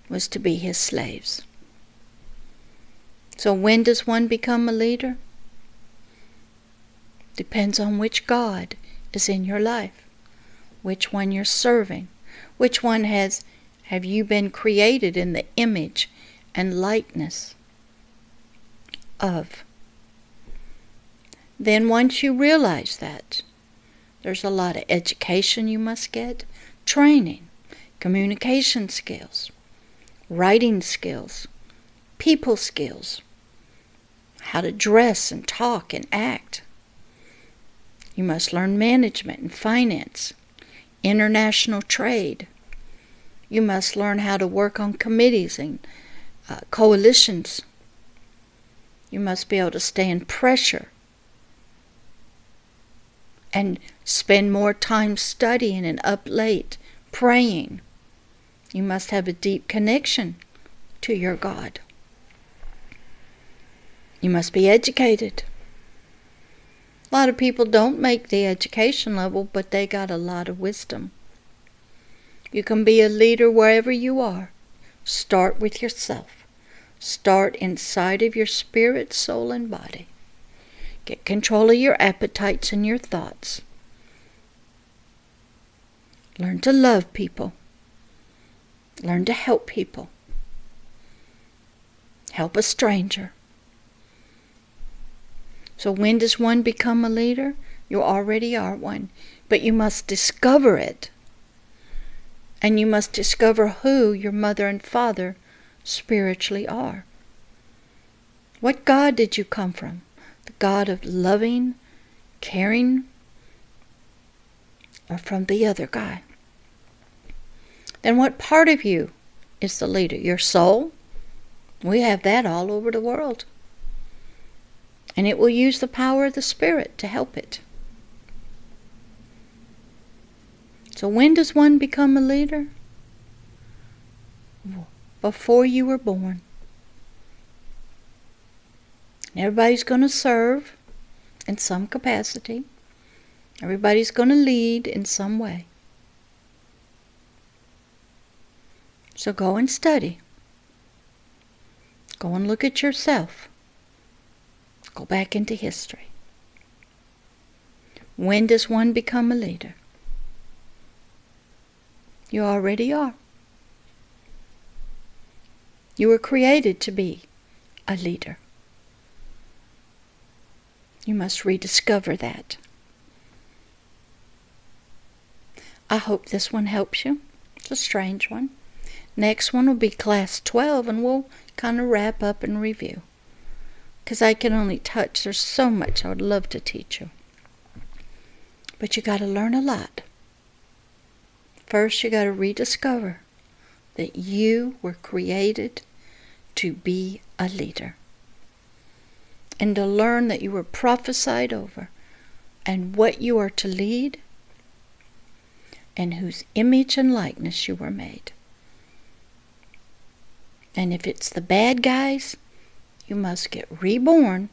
was to be His slaves. So when does one become a leader? Depends on which God is in your life, which one you're serving, which one have you been created in the image and likeness of. Then once you realize that, there's a lot of education you must get, training, communication skills, writing skills, people skills, how to dress and talk and act. You must learn management and finance, international trade. You must learn how to work on committees and coalitions. You must be able to stand pressure and spend more time studying and up late praying. You must have a deep connection to your God. You must be educated. A lot of people don't make the education level, but they got a lot of wisdom. You can be a leader wherever you are. Start with yourself. Start inside of your spirit, soul, and body. Get control of your appetites and your thoughts. Learn to love people. Learn to help people. Help a stranger. So when does one become a leader? You already are one. But you must discover it. And you must discover who your mother and father spiritually are. What God did you come from? The God of loving, caring, or from the other guy? Then what part of you is the leader? Your soul? We have that all over the world. And it will use the power of the Spirit to help it. So when does one become a leader? Before you were born. Everybody's going to serve in some capacity. Everybody's going to lead in some way. So go and study. Go and look at yourself. Go back into history. When does one become a leader? You already are. You were created to be a leader. You must rediscover that. I hope this one helps you. It's a strange one. Next one will be class 12, and we'll kind of wrap up and review. Because I can only touch. There's so much I would love to teach you. But you got to learn a lot. First, you got to rediscover that you were created to be a leader, and to learn that you were prophesied over and what you are to lead and whose image and likeness you were made. And if it's the bad guys, you must get reborn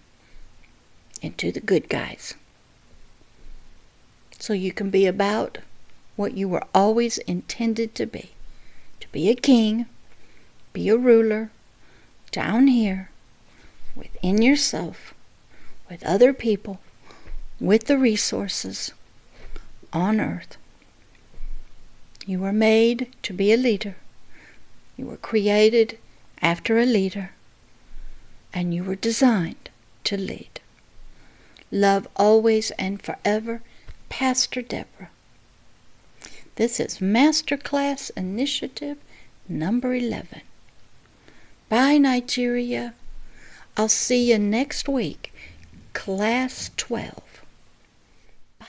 into the good guys, so you can be about what you were always intended to be a king, be a ruler, down here, within yourself, with other people, with the resources on earth. You were made to be a leader. You were created after a leader, and you were designed to lead. Love always and forever, Pastor Deborah. This is Masterclass Initiative number 11. Bye, Nigeria. I'll see you next week, Class 12. Bye.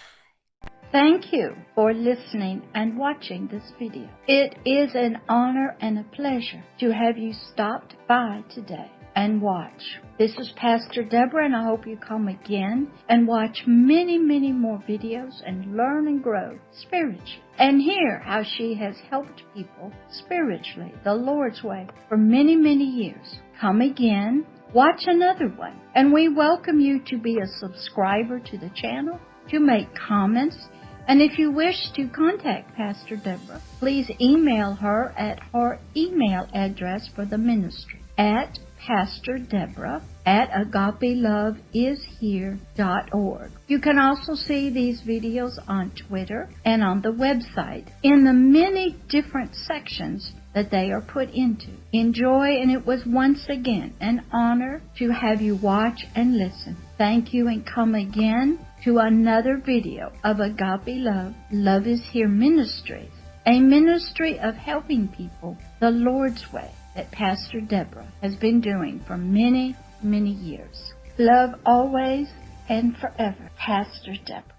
Thank you for listening and watching this video. It is an honor and a pleasure to have you stopped by today and watch. This is Pastor Deborah, and I hope you come again and watch many, many more videos and learn and grow spiritually and hear how she has helped people spiritually the Lord's way for many, many years. Come again, watch another one, and we welcome you to be a subscriber to the channel, to make comments, and if you wish to contact Pastor Deborah, please email her at her email address for the ministry at Pastor Deborah at agapeloveishere.org. You can also see these videos on Twitter and on the website in the many different sections that they are put into. Enjoy, and it was once again an honor to have you watch and listen. Thank you, and come again to another video of Agape Love, Love is Here Ministries, a ministry of helping people the Lord's way that Pastor Deborah has been doing for many, many years. Love always and forever, Pastor Deborah.